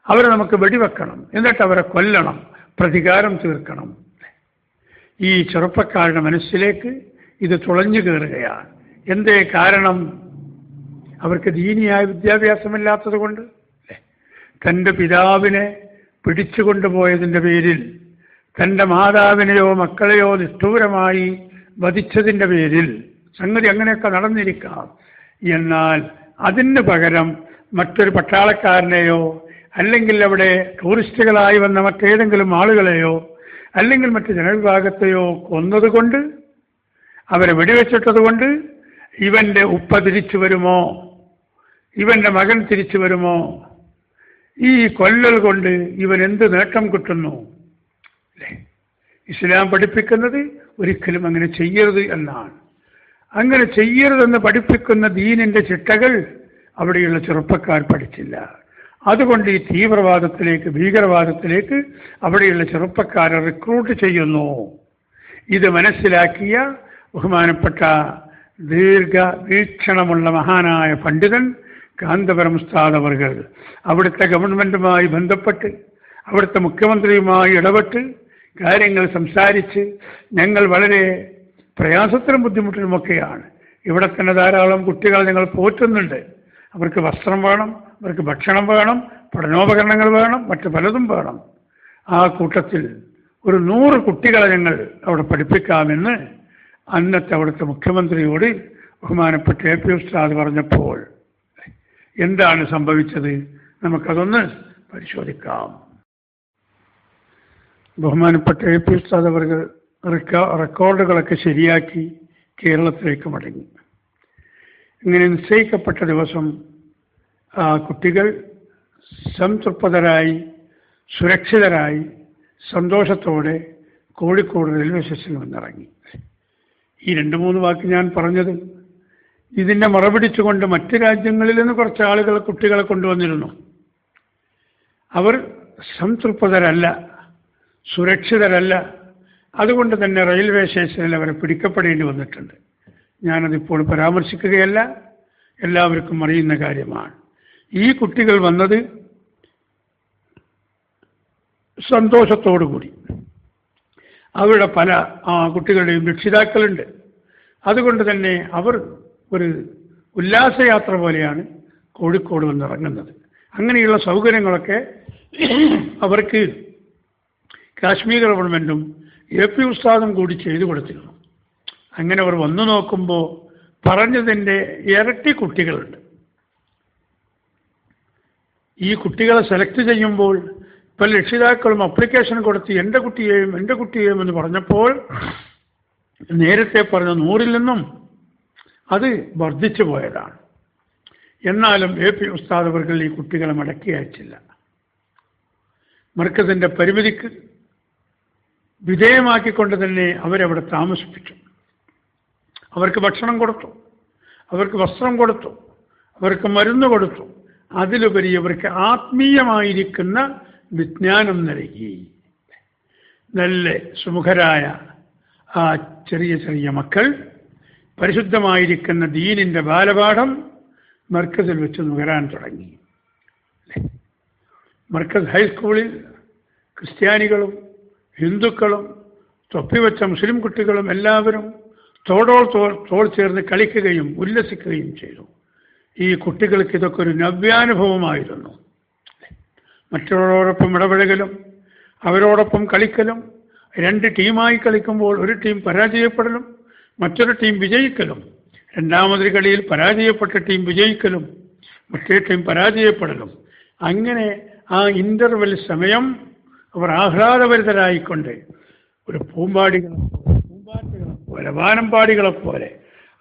അവരെ നമുക്ക് വെടിവെക്കണം, എന്നിട്ട് അവരെ കൊല്ലണം, പ്രതികാരം തീർക്കണം. ഈ ചെറുപ്പക്കാരുടെ മനസ്സിലേക്ക് ഇത് തുളഞ്ഞു കയറുകയാണ്. എന്തേ കാരണം? അവർക്ക് ദീനിയായ വിദ്യാഭ്യാസമില്ലാത്തത് കൊണ്ട്. തൻ്റെ പിതാവിനെ പിടിച്ചുകൊണ്ടുപോയതിൻ്റെ പേരിൽ, തൻ്റെ മാതാവിനെയോ മക്കളെയോ നിഷ്ഠൂരമായി വധിച്ചതിൻ്റെ പേരിൽ സംഗതി അങ്ങനെയൊക്കെ നടന്നിരിക്കാം. എന്നാൽ അതിന് പകരം മറ്റൊരു പട്ടാളക്കാരനെയോ അല്ലെങ്കിൽ അവിടെ ടൂറിസ്റ്റുകളായി വന്ന മറ്റേതെങ്കിലും ആളുകളെയോ അല്ലെങ്കിൽ മറ്റ് ജനവിഭാഗത്തെയോ കൊന്നതുകൊണ്ട്, അവരെ വെടിവെച്ചിട്ടതുകൊണ്ട് ഇവൻ്റെ ഉപ്പ തിരിച്ചു വരുമോ, ഇവൻ്റെ മകൻ തിരിച്ചു വരുമോ, ഈ കൊല്ലൽ കൊണ്ട് ഇവൻ എന്ത് നേട്ടം കിട്ടുന്നു? ഇസ്ലാം പഠിപ്പിക്കുന്നത് ഒരിക്കലും അങ്ങനെ ചെയ്യരുത് എന്നാണ്. അങ്ങനെ ചെയ്യരുതെന്ന് പഠിപ്പിക്കുന്ന ദീനിൻ്റെ ചിട്ടകൾ അവിടെയുള്ള ചെറുപ്പക്കാർ പഠിച്ചില്ല. അതുകൊണ്ട് ഈ തീവ്രവാദത്തിലേക്ക്, ഭീകരവാദത്തിലേക്ക് അവിടെയുള്ള ചെറുപ്പക്കാരെ റിക്രൂട്ട് ചെയ്യുന്നു. ഇത് മനസ്സിലാക്കിയ ബഹുമാനപ്പെട്ട ദീർഘവീക്ഷണമുള്ള മഹാനായ പണ്ഡിതൻ കാന്തപുരം ഉസ്താദ് അവർകൾ അവിടുത്തെ ഗവൺമെൻറ്റുമായി ബന്ധപ്പെട്ട് അവിടുത്തെ മുഖ്യമന്ത്രിയുമായി ഇടപെട്ട് കാര്യങ്ങൾ സംസാരിച്ച്, ഞങ്ങൾ വളരെ പ്രയാസത്തിലും ബുദ്ധിമുട്ടിലുമൊക്കെയാണ്, ഇവിടെ തന്നെ ധാരാളം കുട്ടികളെ ഞങ്ങൾ പോറ്റുന്നുണ്ട്, അവർക്ക് വസ്ത്രം വേണം, അവർക്ക് ഭക്ഷണം വേണം, പഠനോപകരണങ്ങൾ വേണം, മറ്റു പലതും വേണം, ആ കൂട്ടത്തിൽ ഒരു 100 കുട്ടികളെ ഞങ്ങൾ അവിടെ പഠിപ്പിക്കാമെന്ന് അന്നത്തെ അവിടുത്തെ മുഖ്യമന്ത്രിയോട് ബഹുമാനപ്പെട്ട AP ഉസ്താദ് പറഞ്ഞപ്പോൾ എന്താണ് സംഭവിച്ചത്? നമുക്കതൊന്ന് പരിശോധിക്കാം. ബഹുമാനപ്പെട്ട AP ഉസ്താദ് അവർ റെക്കോർഡുകളൊക്കെ ശരിയാക്കി കേരളത്തിലേക്ക് മടങ്ങി. ഇങ്ങനെ നിശ്ചയിക്കപ്പെട്ട ദിവസം ആ കുട്ടികൾ സംതൃപ്തരായി, സുരക്ഷിതരായി, സന്തോഷത്തോടെ കോഴിക്കോട് റെയിൽവേ സ്റ്റേഷനിൽ വന്നിറങ്ങി. ഈ 2-3 വാക്ക് ഞാൻ പറഞ്ഞത് ഇതിൻ്റെ മറപിടിച്ചുകൊണ്ട് മറ്റ് രാജ്യങ്ങളിൽ നിന്ന് കുറച്ച് ആളുകൾ കുട്ടികളെ കൊണ്ടുവന്നിരുന്നു. അവർ സംതൃപ്തരല്ല, സുരക്ഷിതരല്ല. അതുകൊണ്ട് തന്നെ റെയിൽവേ സ്റ്റേഷനിൽ അവരെ പിടിക്കപ്പെടേണ്ടി വന്നിട്ടുണ്ട്. ഞാനതിപ്പോൾ പരാമർശിക്കുകയല്ല, എല്ലാവർക്കും അറിയുന്ന കാര്യമാണ്. ഈ കുട്ടികൾ വന്നത് സന്തോഷത്തോടുകൂടി. അവരുടെ പല കുട്ടികളുടെയും രക്ഷിതാക്കളുണ്ട്. അതുകൊണ്ട് തന്നെ അവർ ഒരു ഉല്ലാസയാത്ര പോലെയാണ് കോഴിക്കോട് വന്നിറങ്ങുന്നത്. അങ്ങനെയുള്ള സൗകര്യങ്ങളൊക്കെ അവർക്ക് കാശ്മീർ ഗവൺമെൻറ്റും AP ഉസ്താദും കൂടി ചെയ്തു കൊടുത്തിരുന്നു. അങ്ങനെ അവർ വന്നു നോക്കുമ്പോൾ പറഞ്ഞതിൻ്റെ ഇരട്ടി കുട്ടികളുണ്ട്. ഈ കുട്ടികളെ സെലക്ട് ചെയ്യുമ്പോൾ പല രക്ഷിതാക്കളും അപ്ലിക്കേഷൻ കൊടുത്ത് എൻ്റെ കുട്ടിയെയും എന്ന് പറഞ്ഞപ്പോൾ നേരത്തെ പറഞ്ഞ 100-ൽ നിന്നും അത് വർദ്ധിച്ചു പോയതാണ്. എന്നാലും AP ഉസ്താദ് അവർകൾ ഈ കുട്ടികളെ മടക്കി അയച്ചില്ല. മർക്കസിൻ്റെ പരിമിതിക്ക് വിധേയമാക്കിക്കൊണ്ട് തന്നെ അവരവിടെ താമസിപ്പിച്ചു. അവർക്ക് ഭക്ഷണം കൊടുത്തു, അവർക്ക് വസ്ത്രം കൊടുത്തു, അവർക്ക് മരുന്ന് കൊടുത്തു. അതിലുപരി അവർക്ക് ആത്മീയമായിരിക്കുന്ന വിജ്ഞാനം നൽകി. നല്ല സുമുഖരായ ആ ചെറിയ ചെറിയ മക്കൾ പരിശുദ്ധമായിരിക്കുന്ന ദീനിൻ്റെ ബാലപാഠം മർക്കസിൽ വെച്ച് നുകരാൻ തുടങ്ങി. മർക്കസ് ഹൈസ്കൂളിൽ ക്രിസ്ത്യാനികളും ഹിന്ദുക്കളും തൊപ്പിവെച്ച മുസ്ലിം കുട്ടികളും എല്ലാവരും തോൾ ചേർന്ന് കളിക്കുകയും ഉല്ലസിക്കുകയും ചെയ്തു. ഈ കുട്ടികൾക്ക് ഇതൊക്കെ ഒരു നവ്യാനുഭവമായിരുന്നു. മറ്റുള്ളവരോടൊപ്പം ഇടപഴകലും അവരോടൊപ്പം കളിക്കലും, 2 ടീമായി കളിക്കുമ്പോൾ ഒരു ടീം പരാജയപ്പെടലും മറ്റൊരു ടീം വിജയിക്കലും, രണ്ടാമതൊരു കളിയിൽ പരാജയപ്പെട്ട ടീം വിജയിക്കലും മറ്റേ ടീം പരാജയപ്പെടലും, അങ്ങനെ ആ ഇൻ്റർവെൽ സമയം അവർ ആഹ്ലാദഭരിതരായിക്കൊണ്ട് ഒരു പൂമ്പാറ്റകളെപ്പോലെ വാനമ്പാടികളെപ്പോലെ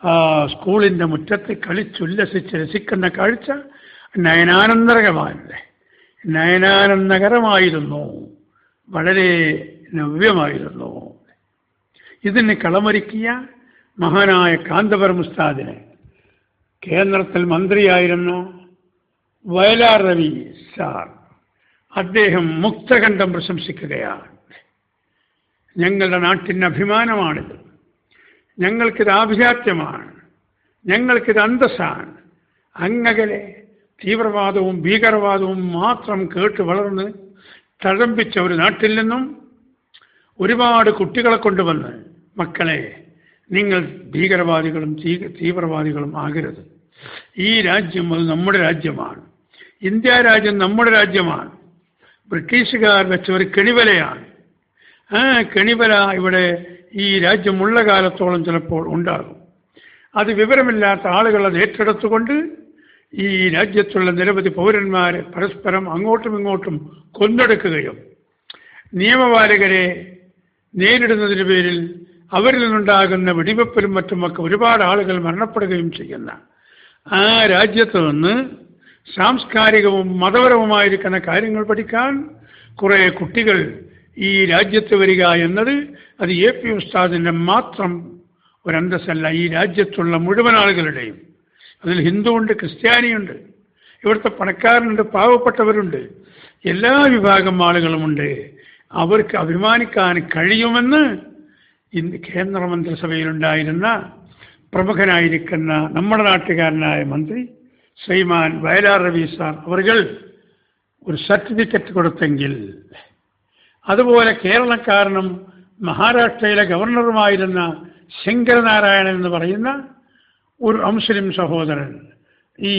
ആ സ്കൂളിൻ്റെ മുറ്റത്ത് കളിച്ചുല്ലസിച്ച് രസിക്കുന്ന കാഴ്ച നയനാനന്ദകരമായിരുന്നു, വളരെ നവ്യമായിരുന്നു. ഇതിന് കളമൊരുക്കിയ മഹാനായ കാന്തപുരം ഉസ്താദിനെ കേന്ദ്രത്തിൽ മന്ത്രിയായിരുന്ന വയലാർ രവി സാർ അദ്ദേഹം മുക്തകണ്ഠം പ്രശംസിക്കുകയാണ്. ഞങ്ങളുടെ നാട്ടിൻ്റെ അഭിമാനമാണിത്, ഞങ്ങൾക്കിത് ആഭിജാത്യമാണ്, ഞങ്ങൾക്കിത് അന്തസ്സാണ്. അങ്ങകലെ തീവ്രവാദവും ഭീകരവാദവും മാത്രം കേട്ട് വളർന്ന് തഴമ്പിച്ച ഒരു നാട്ടിൽ നിന്നും ഒരുപാട് കുട്ടികളെ കൊണ്ടുവന്ന് മക്കളെ നിങ്ങൾ ഭീകരവാദികളും തീവ്രവാദികളും ആകരുത്. ഈ രാജ്യം അത് നമ്മുടെ രാജ്യമാണ്, ഇന്ത്യ രാജ്യം നമ്മുടെ രാജ്യമാണ്. ബ്രിട്ടീഷുകാർ വെച്ച ഒരു കെണിവലയാണ്. ആ കെണിവല ഇവിടെ ഈ രാജ്യമുള്ള കാലത്തോളം ചിലപ്പോൾ ഉണ്ടാകും. അത് വിവരമില്ലാത്ത ആളുകൾ അത് ഏറ്റെടുത്തുകൊണ്ട് ഈ രാജ്യത്തുള്ള നിരവധി പൗരന്മാർ പരസ്പരം അങ്ങോട്ടും ഇങ്ങോട്ടും കൊന്നൊടുക്കുകയും നിയമപാലകരെ നേരിടുന്നതിന് പേരിൽ അവരിൽ നിന്നുണ്ടാകുന്ന വെടിവെപ്പിലും മറ്റുമൊക്കെ ഒരുപാട് ആളുകൾ മരണപ്പെടുകയും ചെയ്യുന്ന ആ രാജ്യത്ത് നിന്ന് സാംസ്കാരികവും മതപരവുമായിരിക്കുന്ന കാര്യങ്ങൾ പഠിക്കാൻ കുറേ കുട്ടികൾ ഈ രാജ്യത്ത് വരിക എന്നത് അത് AP ഉസ്താദിൻ്റെ മാത്രം ഒരന്തസ്സല്ല, ഈ രാജ്യത്തുള്ള മുഴുവൻ ആളുകളുടെയും. അതിൽ ഹിന്ദുവുണ്ട്, ക്രിസ്ത്യാനിയുണ്ട്, ഇവിടുത്തെ പണക്കാരനുണ്ട്, പാവപ്പെട്ടവരുണ്ട്, എല്ലാ വിഭാഗം ആളുകളുമുണ്ട്. അവർക്ക് അഭിമാനിക്കാൻ കഴിയുമെന്ന് ഇന്ന് കേന്ദ്രമന്ത്രിസഭയിലുണ്ടായിരുന്ന പ്രമുഖനായിരിക്കുന്ന നമ്മുടെ നാട്ടുകാരനായ മന്ത്രി ശ്രീമാൻ വയലാർ രവി സാർ അവർ ഒരു സർട്ടിഫിക്കറ്റ് കൊടുത്തെങ്കിൽ, അതുപോലെ കേരളക്കാരനും മഹാരാഷ്ട്രയിലെ ഗവർണറുമായിരുന്ന ശങ്കരനാരായണൻ എന്ന് പറയുന്ന ഒരു അമുസ്ലിം സഹോദരൻ ഈ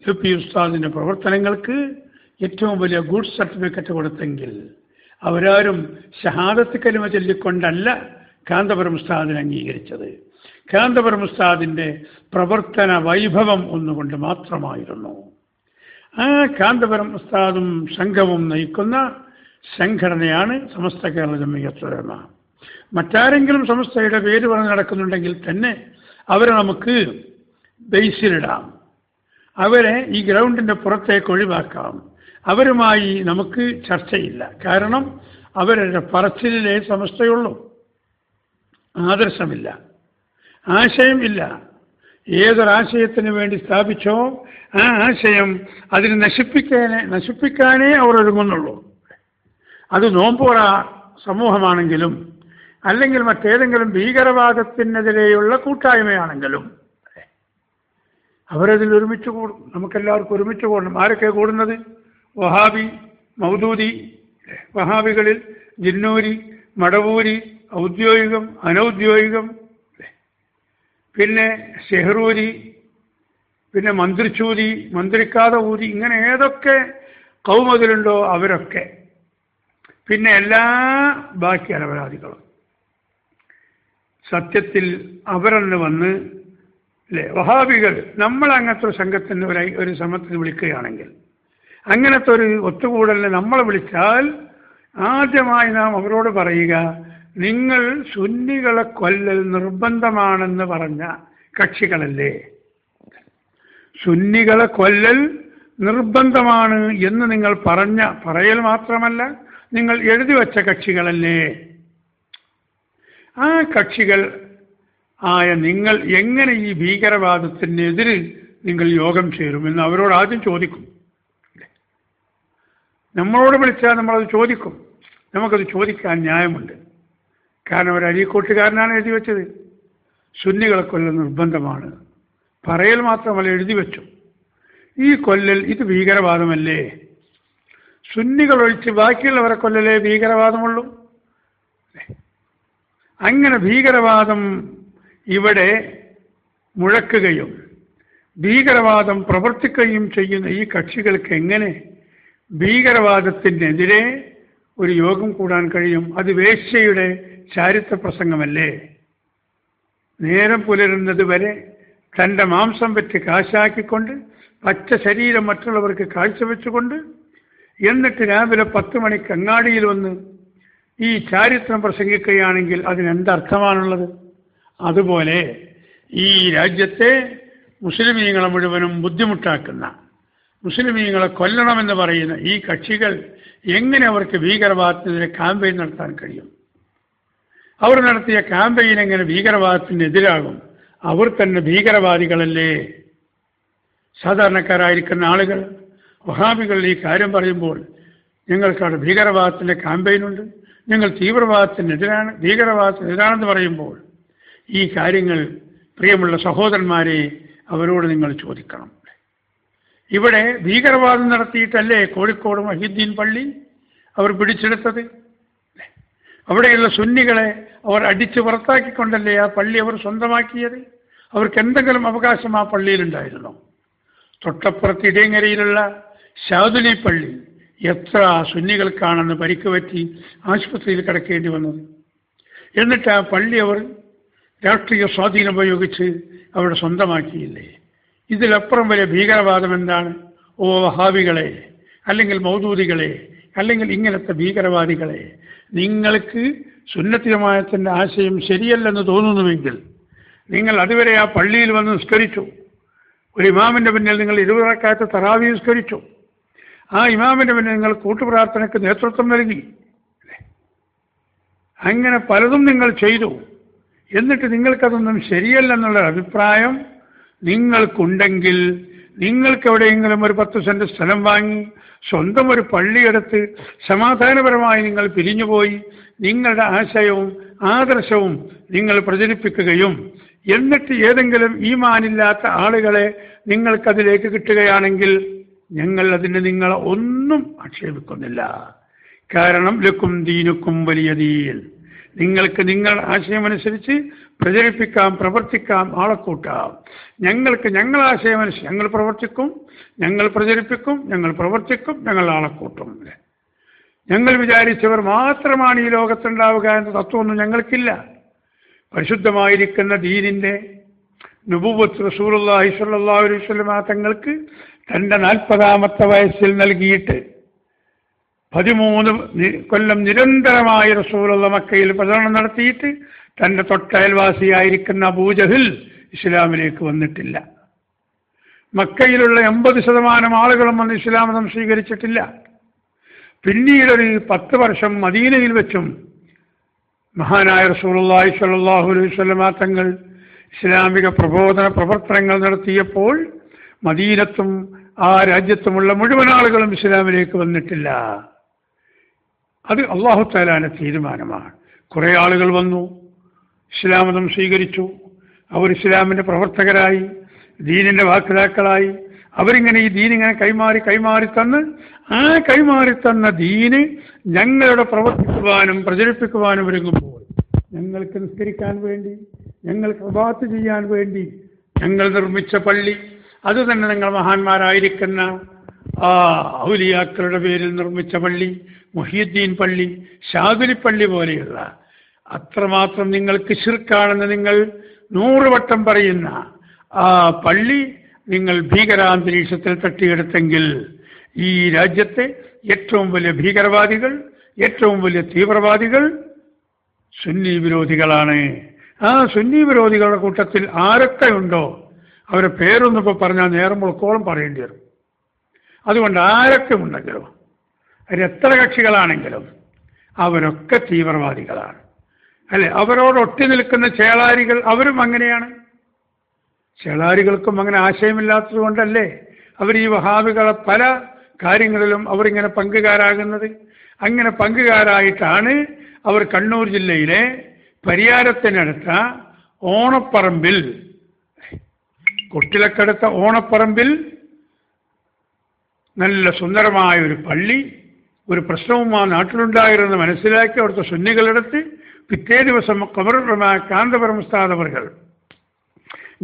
AP ഉസ്താദിൻ്റെ പ്രവർത്തനങ്ങൾക്ക് ഏറ്റവും വലിയ ഗുഡ് സർട്ടിഫിക്കറ്റ് കൊടുത്തെങ്കിൽ, അവരാരും ഷഹാദത്ത് കലിമ ചൊല്ലിക്കൊണ്ടല്ല കാന്തപുരം ഉസ്താദിനെ അംഗീകരിച്ചത്. കാന്തപുരം ഉസ്താദിൻ്റെ പ്രവർത്തന വൈഭവം ഒന്നുകൊണ്ട് മാത്രമായിരുന്നു. ആ കാന്തപുരം ഉസ്താദും സംഘവും നയിക്കുന്ന സംഘടനയാണ് സമസ്ത കേരള ജംഇയ്യത്തുൽ ഉലമ. മറ്റാരെങ്കിലും സമസ്തയുടെ പേര് പറഞ്ഞ് നടക്കുന്നുണ്ടെങ്കിൽ തന്നെ അവരെ നമുക്ക് ബേസിലിടാം, അവരെ ഈ ഗ്രൗണ്ടിൻ്റെ പുറത്തേക്ക് ഒഴിവാക്കാം. അവരുമായി നമുക്ക് ചർച്ചയില്ല. കാരണം അവരുടെ പറച്ചിലിലേ സമസ്തയുള്ളൂ, ആദർശമില്ല, ആശയം ഇല്ല. ഏതൊരാശയത്തിന് വേണ്ടി സ്ഥാപിച്ചോ ആ ആശയം അതിനെ നശിപ്പിക്കാനേ അവർ ഒരുങ്ങുന്നുള്ളൂ. അത് നോമ്പോറ സമൂഹമാണെങ്കിലും അല്ലെങ്കിൽ മറ്റേതെങ്കിലും ഭീകരവാദത്തിനെതിരെയുള്ള കൂട്ടായ്മയാണെങ്കിലും അവരതിൽ ഒരുമിച്ച് കൂടും. നമുക്കെല്ലാവർക്കും ഒരുമിച്ച് കൂടണം. ആരൊക്കെ കൂടുന്നത്? വഹാബി, മൗദൂദി, വഹാബികളിൽ ജിന്നൂരി, മടവൂരി, ഔദ്യോഗികം, അനൗദ്യോഗികം, പിന്നെ ഷെഹ്റൂരി, പിന്നെ മന്ത്രിച്ചൂരി, മന്ത്രിക്കാതെ ഊരി, ഇങ്ങനെ ഏതൊക്കെ കൗമതിലുണ്ടോ അവരൊക്കെ, പിന്നെ എല്ലാ ബാക്കി അലവരാദികളും സത്യത്തിൽ അവരെന്ന് വന്ന് അല്ലേ വഹാബികൾ നമ്മൾ അങ്ങനത്തെ ഒരു സംഘത്തിന് ഒരു ശ്രമത്തിന് വിളിക്കുകയാണെങ്കിൽ, അങ്ങനത്തെ ഒരു ഒത്തുകൂടലിനെ നമ്മളെ വിളിച്ചാൽ ആദ്യമായി നാം അവരോട് പറയുക, നിങ്ങൾ സുന്നികളെ കൊല്ലൽ നിർബന്ധമാണെന്ന് പറഞ്ഞ കക്ഷികളല്ലേ, സുന്നികളെ കൊല്ലൽ നിർബന്ധമാണ് എന്ന് നിങ്ങൾ പറയൽ മാത്രമല്ല നിങ്ങൾ എഴുതി വച്ച കക്ഷികളല്ലേ. ആ കക്ഷികൾ ആയ നിങ്ങൾ എങ്ങനെ ഈ ഭീകരവാദത്തിനെതിരെ നിങ്ങൾ യോഗം ചേരുമെന്ന് അവരോട് ആദ്യം ചോദിക്കും. നമ്മളോട് വിളിച്ചാൽ നമ്മളത് ചോദിക്കും. നമുക്കത് ചോദിക്കാൻ ന്യായമുണ്ട്. കാരണം ഒരു അരീക്കോട്ടുകാരനാണ് എഴുതി വെച്ചത്, സുന്നികളെ കൊല്ലൽ നിർബന്ധമാണ്, പറയൽ മാത്രമല്ല എഴുതി വെച്ചു. ഈ കൊല്ലൽ ഇത് ഭീകരവാദമല്ലേ? സുന്നികൾ ഒഴിച്ച് ബാക്കിയുള്ളവരെ കൊല്ലലേ ഭീകരവാദമുള്ളൂ. അങ്ങനെ ഭീകരവാദം ഇവിടെ മുഴക്കുകയും ഭീകരവാദം പ്രവർത്തിക്കുകയും ചെയ്യുന്ന ഈ കക്ഷികൾക്ക് എങ്ങനെ ഭീകരവാദത്തിനെതിരെ ഒരു യോഗം കൂടാൻ കഴിയും? അത് വേശ്യയുടെ ചാരിത്ര പ്രസംഗമല്ലേ? നേരം പുലരുന്നത് വരെ തൻ്റെ മാംസം വെച്ച് കാശാക്കിക്കൊണ്ട് പച്ച ശരീരം മറ്റുള്ളവർക്ക് കാഴ്ചവെച്ചുകൊണ്ട് എന്നിട്ട് രാവിലെ 10 മണിക്ക് അങ്ങാടിയിൽ വന്ന് ഈ ചാരിത്രം പ്രസംഗിക്കുകയാണെങ്കിൽ അതിനെന്തർത്ഥമാണുള്ളത്? അതുപോലെ ഈ രാജ്യത്തെ മുസ്ലിമീങ്ങളെ മുഴുവനും ബുദ്ധിമുട്ടാക്കുന്ന, മുസ്ലിമീങ്ങളെ കൊല്ലണമെന്ന് പറയുന്ന ഈ കക്ഷികൾ എങ്ങനെ അവർക്ക് ഭീകരവാദത്തിനെതിരെ ക്യാമ്പയിൻ നടത്താൻ കഴിയും? അവർ നടത്തിയ ക്യാമ്പയിൻ എങ്ങനെ ഭീകരവാദത്തിനെതിരാകും? അവർ തന്നെ ഭീകരവാദികളല്ലേ? സാധാരണക്കാരായിരിക്കുന്ന ആളുകൾ വഹാബികൾ ഈ കാര്യം പറയുമ്പോൾ ഞങ്ങൾക്കവിടെ ഭീകരവാദത്തിൻ്റെ ക്യാമ്പയിനുണ്ട്, ഞങ്ങൾ തീവ്രവാദത്തിനെതിരാണ്, ഭീകരവാദത്തിനെതിരാണെന്ന് പറയുമ്പോൾ ഈ കാര്യങ്ങൾ പ്രിയമുള്ള സഹോദരന്മാരെ അവരോട് നിങ്ങൾ ചോദിക്കണം. ഇവിടെ ഭീകരവാദം നടത്തിയിട്ടല്ലേ കോഴിക്കോട് മൊഹീദ്ദീൻ പള്ളി അവർ പിടിച്ചെടുത്തത്? അവിടെയുള്ള സുന്നികളെ അവർ അടിച്ച് പുറത്താക്കിക്കൊണ്ടല്ലേ ആ പള്ളി അവർ സ്വന്തമാക്കിയത്? അവർക്ക് എന്തെങ്കിലും അവകാശം ആ പള്ളിയിലുണ്ടായിരുന്നോ? തൊട്ടപ്പുറത്ത് ഇടയങ്ങരയിലുള്ള ഷാദുലി പള്ളി എത്ര സുന്നികൾക്കാണെന്ന് പരിക്ക് പറ്റി ആശുപത്രിയിൽ കിടക്കേണ്ടി വന്നത്. എന്നിട്ട് ആ പള്ളി അവർ രാഷ്ട്രീയ സ്വാധീനം ഉപയോഗിച്ച് അവിടെ സ്വന്തമാക്കിയില്ലേ? ഇതിലപ്പുറം വലിയ ഭീകരവാദം എന്താണ്? ഓ വഹാബികളെ, അല്ലെങ്കിൽ മൗദൂദികളെ, അല്ലെങ്കിൽ ഇങ്ങനത്തെ ഭീകരവാദികളെ, നിങ്ങൾക്ക് സുന്നത്ത് ജമാഅത്തിന്റെ ആശയം ശരിയല്ലെന്ന് തോന്നുന്നുവെങ്കിൽ നിങ്ങൾ അതുവരെ ആ പള്ളിയിൽ വന്ന് നിസ്കരിച്ചു. ഒരു ഇമാമിന്റെ പിന്നിൽ നിങ്ങൾ 20 റക്അത്ത് തറാവീഹ് നിസ്കരിച്ചു. ആ ഇമാമിന്റെ പിന്നിൽ നിങ്ങൾ കൂട്ടുപ്രാർത്ഥനയ്ക്ക് നേതൃത്വം നൽകി. അങ്ങനെ പലതും നിങ്ങൾ ചെയ്തു. എന്നിട്ട് നിങ്ങൾക്കതൊന്നും ശരിയല്ലെന്നുള്ള അഭിപ്രായം നിങ്ങൾക്കുണ്ടെങ്കിൽ നിങ്ങൾക്ക് എവിടെയെങ്കിലും ഒരു 10 സെന്റ് സ്ഥലം വാങ്ങി സ്വന്തം ഒരു പള്ളിയെടുത്ത് സമാധാനപരമായി നിങ്ങൾ പിരിഞ്ഞുപോയി നിങ്ങളുടെ ആശയവും ആദർശവും നിങ്ങൾ പ്രചരിപ്പിക്കുകയും എന്നിട്ട് ഏതെങ്കിലും ഈമാനില്ലാത്ത ആളുകളെ നിങ്ങൾക്കതിലേക്ക് കിട്ടുകയാണെങ്കിൽ ഞങ്ങൾ അതിന് നിങ്ങളെ ഒന്നും ആക്ഷേപിക്കുന്നില്ല. കാരണം ലക്കും ദീനുക്കും വലിയ ദീൻ, നിങ്ങൾക്ക് നിങ്ങളുടെ ആശയമനുസരിച്ച് പ്രചരിപ്പിക്കാം, പ്രവർത്തിക്കാം, ആളെ കൂട്ടാം. ഞങ്ങൾക്ക് ഞങ്ങൾ ആശയമനുസരിച്ച് ഞങ്ങൾ പ്രവർത്തിക്കും, ഞങ്ങൾ പ്രചരിപ്പിക്കും, ഞങ്ങൾ പ്രവർത്തിക്കും, ഞങ്ങൾ ആളെ കൂട്ടും. ഞങ്ങൾ വിചാരിച്ചവർ മാത്രമാണ് ഈ ലോകത്തുണ്ടാവുക എന്ന തത്വമൊന്നും ഞങ്ങൾക്കില്ല. പരിശുദ്ധമായിരിക്കുന്ന ദീനിന്റെ നുബുവത്ത് റസൂലുള്ളാഹി സ്വല്ലല്ലാഹു അലൈഹി വസല്ലം തങ്ങൾക്ക് തൻ്റെ 40ാമത്തെ വയസ്സിൽ നൽകിയിട്ട് 13 കൊല്ലം നിരന്തരമായി റസൂലുള്ള മക്കയിൽ പ്രചരണം നടത്തിയിട്ട് തൻ്റെ തൊട്ടയൽവാസിയായിരിക്കുന്ന അബൂജഹിൽ ഇസ്ലാമിലേക്ക് വന്നിട്ടില്ല. മക്കയിലുള്ള 80% ആളുകളും വന്ന് ഇസ്ലാം മതം സ്വീകരിച്ചിട്ടില്ല. പിന്നീടൊരു 10 വർഷം മദീനയിൽ വെച്ചും മഹാനായ റസൂലുള്ളാഹി സ്വല്ലല്ലാഹു അലൈഹി വസല്ലം തങ്ങൾ ഇസ്ലാമിക പ്രബോധന പ്രവർത്തനങ്ങൾ നടത്തിയപ്പോൾ മദീനത്തും ആ രാജ്യത്തുമുള്ള മുഴുവൻ ആളുകളും ഇസ്ലാമിലേക്ക് വന്നിട്ടില്ല. അത് അല്ലാഹു തആലയുടെ തീരുമാനമാണ്. കുറേ ആളുകൾ വന്നു, ഇസ്ലാം മതം സ്വീകരിച്ചു, അവർ ഇസ്ലാമിൻ്റെ പ്രവർത്തകരായി, ദീനിൻ്റെ വാക്താക്കളായി. അവരിങ്ങനെ ഈ ദീനിങ്ങനെ കൈമാറി തന്ന്, ആ കൈമാറി തന്ന ദീന് ഞങ്ങളുടെ പ്രവർത്തിക്കുവാനും പ്രചരിപ്പിക്കുവാനും ഒരുങ്ങുമ്പോൾ ഞങ്ങൾക്ക് നിസ്കരിക്കാൻ വേണ്ടി, ഞങ്ങൾക്ക് ഇബാദത്ത് ചെയ്യാൻ വേണ്ടി ഞങ്ങൾ നിർമ്മിച്ച പള്ളി, അത് തന്നെ നിങ്ങൾ മഹാന്മാരായിരിക്കുന്ന ഔലിയാക്കളുടെ പേരിൽ നിർമ്മിച്ച പള്ളി, മുഹ്യിദ്ദീൻ പള്ളി, ശാദുലി പള്ളി പോലെയുള്ള അത്രമാത്രം നിങ്ങൾക്ക് ശിർക്കാണെന്ന് നിങ്ങൾ 100 വട്ടം പറയുന്ന ആ പള്ളി നിങ്ങൾ ഭീകരാന്തരീക്ഷത്തിൽ തട്ടിയെടുത്തെങ്കിൽ ഈ രാജ്യത്തെ ഏറ്റവും വലിയ ഭീകരവാദികൾ, ഏറ്റവും വലിയ തീവ്രവാദികൾ സുന്നി വിരോധികളാണ്. ആ സുന്നി വിരോധികളുടെ കൂട്ടത്തിൽ ആരൊക്കെ ഉണ്ടോ അവരുടെ പേരൊന്നും ഇപ്പോൾ പറഞ്ഞാൽ നേരം മുളക്കോളം പറയേണ്ടി വരും. അതുകൊണ്ട് ആരൊക്കെ ഉണ്ടെങ്കിലും അവരെത്ര കക്ഷികളാണെങ്കിലും അവരൊക്കെ തീവ്രവാദികളാണ്. അല്ലെ, അവരോട് ഒട്ടി നിൽക്കുന്ന ചേളാരികൾ അവരും അങ്ങനെയാണ്. ചേളാരികൾക്കും അങ്ങനെ ആശയമില്ലാത്തത് കൊണ്ടല്ലേ അവർ ഈ വഹാബികളെ പല കാര്യങ്ങളിലും അവരിങ്ങനെ പങ്കുകാരാകുന്നത്. അങ്ങനെ പങ്കുകാരായിട്ടാണ് അവർ കണ്ണൂർ ജില്ലയിലെ പരിയാരത്തിനടുത്ത ഓണപ്പറമ്പിൽ, കൊട്ടിലക്കടുത്ത ഓണപ്പറമ്പിൽ നല്ല സുന്ദരമായ ഒരു പള്ളി, ഒരു പ്രശ്നവും ആ നാട്ടിലുണ്ടായിരുന്ന് മനസ്സിലാക്കി അവിടുത്തെ സുന്നികളെടുത്ത് പിറ്റേ ദിവസം ഖബറുൽ കാന്തപുരം ഉസ്താദ് അവർകൾ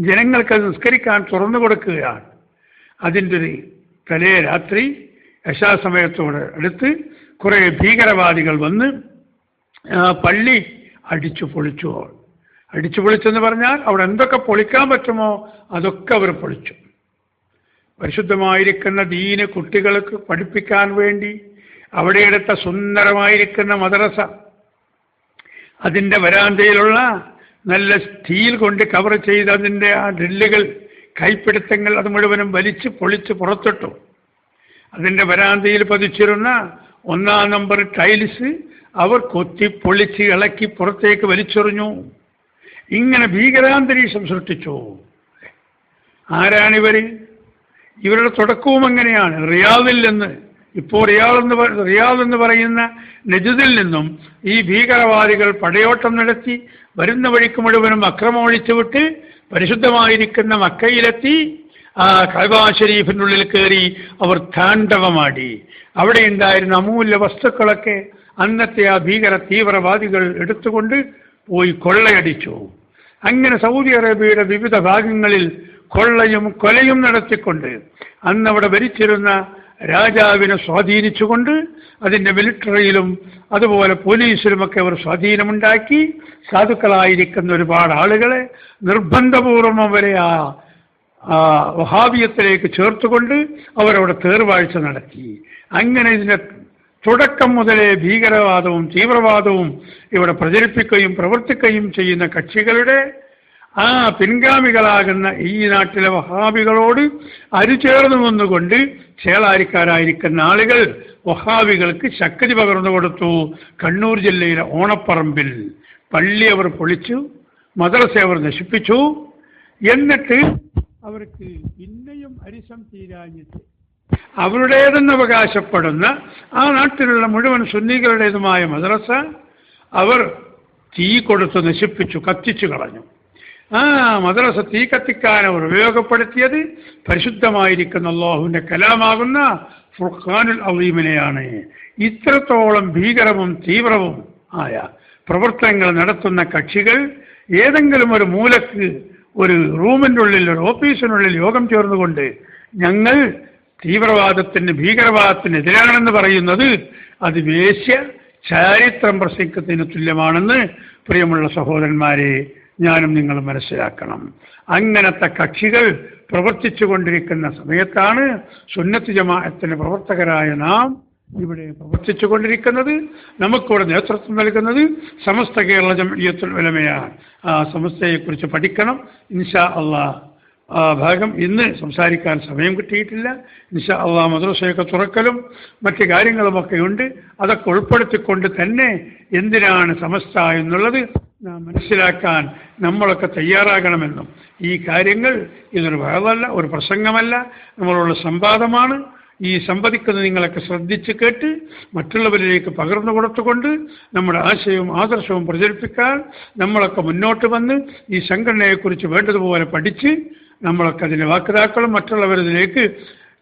ജനങ്ങൾക്ക് അത് നിസ്കരിക്കാൻ തുറന്നു കൊടുക്കുകയാണ്. അതിൻ്റെ ഒരു തലേ രാത്രി യശാസമയത്തോട് അടുത്ത് കുറേ ഭീകരവാദികൾ വന്ന് പള്ളി അടിച്ചു പൊളിച്ചെന്ന് പറഞ്ഞാൽ അവിടെ എന്തൊക്കെ പൊളിക്കാൻ പറ്റുമോ അതൊക്കെ അവർ പൊളിച്ചു. പരിശുദ്ധമായിരിക്കുന്ന ദീന് കുട്ടികൾക്ക് പഠിപ്പിക്കാൻ വേണ്ടി അവിടെ എടുത്ത സുന്ദരമായിരിക്കുന്ന മദ്രസ, അതിൻ്റെ വരാന്തയിലുള്ള നല്ല സ്റ്റീൽ കൊണ്ട് കവർ ചെയ്ത് അതിൻ്റെ ആ ഡ്രില്ലുകൾ, കൈപ്പിടുത്തങ്ങൾ അത് മുഴുവനും വലിച്ച് പൊളിച്ച് പുറത്തിട്ടു. അതിൻ്റെ വരാന്തയിൽ പതിച്ചിരുന്ന 1-ാം നമ്പർ ടൈൽസ് അവർ കൊത്തി പൊളിച്ച് ഇളക്കി പുറത്തേക്ക് വലിച്ചെറിഞ്ഞു. ഇങ്ങനെ ഭീകരാന്തരീക്ഷം സൃഷ്ടിച്ചു. ആരാണിവർ? ഇവരുടെ തുടക്കവും എങ്ങനെയാണ്? റിയാദിൽ നിന്ന്, ഇപ്പോൾ റിയാദ് എന്ന് പറയുന്ന നജദിൽ നിന്നും ഈ ഭീകരവാദികൾ പടയോട്ടം നടത്തി വരുന്ന വഴിക്ക് മുഴുവനും അക്രമമൊഴിച്ചുവിട്ട് പരിശുദ്ധമായിരിക്കുന്ന മക്കയിലെത്തി ആ കഅബ ശരീഫിനുള്ളിൽ കയറി അവർ താണ്ഡവമാടി. അവിടെ ഉണ്ടായിരുന്ന അമൂല്യ വസ്തുക്കളൊക്കെ അന്നത്തെ ആ ഭീകര തീവ്രവാദികൾ എടുത്തുകൊണ്ട് പോയി കൊള്ളയടിച്ചു. അങ്ങനെ സൗദി അറേബ്യയുടെ വിവിധ ഭാഗങ്ങളിൽ കൊള്ളയും കൊലയും നടത്തിക്കൊണ്ട് അന്നവിടെ ഭരിച്ചിരുന്ന രാജാവിനെ സ്വാധീനിച്ചുകൊണ്ട് അതിൻ്റെ മിലിറ്ററിയിലും അതുപോലെ പോലീസിലുമൊക്കെ അവർ സ്വാധീനമുണ്ടാക്കി സാധുക്കളായിരിക്കുന്ന ഒരുപാട് ആളുകളെ നിർബന്ധപൂർവം അവരെ ആ വഹാബിയത്തിലേക്ക് ചേർത്തുകൊണ്ട് അവരവിടെ തേർവാഴ്ച നടത്തി. അങ്ങനെ ഇതിൻ്റെ തുടക്കം മുതലേ ഭീകരവാദവും തീവ്രവാദവും ഇവിടെ പ്രചരിപ്പിക്കുകയും പ്രവർത്തിക്കുകയും ചെയ്യുന്ന കക്ഷികളുടെ ആ പിൻഗാമികളാകുന്ന ഈ നാട്ടിലെ വഹാബികളോട് അരുചേർന്ന് വന്നുകൊണ്ട് ചേളാരിക്കാരായിരിക്കുന്ന ആളുകൾ വഹാബികൾക്ക് ശക്തി പകർന്നു കൊടുത്തു. കണ്ണൂർ ജില്ലയിലെ ഓണപ്പറമ്പിൽ പള്ളി അവർ പൊളിച്ചു, മദ്രസ അവർ നശിപ്പിച്ചു. എന്നിട്ട് അവർക്ക് പിന്നെയും അരിശം തീരാഞ്ഞിട്ട് അവരുടേതെന്ന് അവകാശപ്പെടുന്ന ആ നാട്ടിലുള്ള മുഴുവൻ സുന്നികളുടേതുമായ മദ്രസ അവർ തീ കൊടുത്ത് നശിപ്പിച്ചു, കത്തിച്ചു കളഞ്ഞു. ആ മദ്രസ തീ കത്തിക്കാൻ അവർ ഉപയോഗപ്പെടുത്തിയത് പരിശുദ്ധമായിരിക്കുന്ന അല്ലാഹുവിൻ്റെ കലാമാകുന്ന ഫുർഖാനുൽ അളീമിനെയാണ്. ഇത്രത്തോളം ഭീകരവും തീവ്രവും ആയ പ്രവർത്തനങ്ങൾ നടത്തുന്ന കക്ഷികൾ ഏതെങ്കിലും ഒരു മൂലക്ക് ഒരു റൂമിൻ്റെ ഉള്ളിൽ, ഒരു ഓഫീസിനുള്ളിൽ യോഗം ചേർന്നുകൊണ്ട് ഞങ്ങൾ തീവ്രവാദത്തിന് ഭീകരവാദത്തിനെതിരാണെന്ന് പറയുന്നത് അത് വേശ്യ ചാരിത്രം പ്രസംഗത്തിന് തുല്യമാണെന്ന് പ്രിയമുള്ള സഹോദരന്മാരെ ഞാനും നിങ്ങൾ മനസ്സിലാക്കണം. അങ്ങനത്തെ കക്ഷികൾ പ്രവർത്തിച്ചു കൊണ്ടിരിക്കുന്ന സമയത്താണ് സുന്നത്ത് ജമാഅത്തിന്റെ പ്രവർത്തകരായ നാം ഇവിടെ പ്രവർത്തിച്ചു കൊണ്ടിരിക്കുന്നത്. നമുക്കിവിടെ നേതൃത്വം നൽകുന്നത് സമസ്ത കേരള ജംഇയ്യത്തുൽ ഉലമയാണ്. ആ സമസ്തയെക്കുറിച്ച് പഠിക്കണം. ഇൻഷാ അള്ളാഹ് ആ ഭാഗം ഇന്ന് സംസാരിക്കാൻ സമയം കിട്ടിയിട്ടില്ല. ഇൻഷാ അള്ളാഹ് മദ്രസയൊക്കെ തുറക്കലും മറ്റു കാര്യങ്ങളുമൊക്കെ ഉണ്ട്. അതൊക്കെ ഉൾപ്പെടുത്തിക്കൊണ്ട് തന്നെ എന്തിനാണ് സമസ്ത എന്നുള്ളത് നാം മനസ്സിലാക്കാൻ നമ്മളൊക്കെ തയ്യാറാകണമെന്നും ഈ കാര്യങ്ങൾ ഇതൊരു വഴവല്ല, ഒരു പ്രസംഗമല്ല, നമ്മളുള്ള സംവാദമാണ്. ഈ സംവദിക്കുന്ന നിങ്ങളൊക്കെ ശ്രദ്ധിച്ച് കേട്ട് മറ്റുള്ളവരിലേക്ക് പകർന്നു കൊടുത്തുകൊണ്ട് നമ്മുടെ ആശയവും ആദർശവും പ്രചരിപ്പിക്കാൻ നമ്മളൊക്കെ മുന്നോട്ട് വന്ന് ഈ സംഘടനയെക്കുറിച്ച് വേണ്ടതുപോലെ പഠിച്ച് നമ്മളൊക്കെ അതിൻ്റെ വാക്താക്കളും മറ്റുള്ളവരിലേക്ക്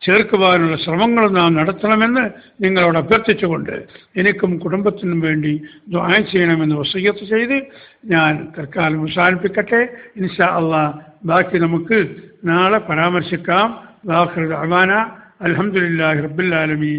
ചേർക്കുവാനുള്ള ശ്രമങ്ങളും നാം നടത്തണമെന്ന് നിങ്ങളോട് അഭ്യർത്ഥിച്ചുകൊണ്ട് എനിക്കും കുടുംബത്തിനും വേണ്ടി ദുആ ചെയ്യണമെന്ന് വസിയ്യത്ത് ചെയ്ത് ഞാൻ തൽക്കാലം അവസാനിപ്പിക്കട്ടെ. ഇൻഷാ അല്ലാഹ് ബാക്കി നമുക്ക് നാളെ പരാമർശിക്കാം. ആഖിറു ദഅ്വാനാ അൽഹംദുലില്ലാഹി റബ്ബിൽ ആലമീൻ.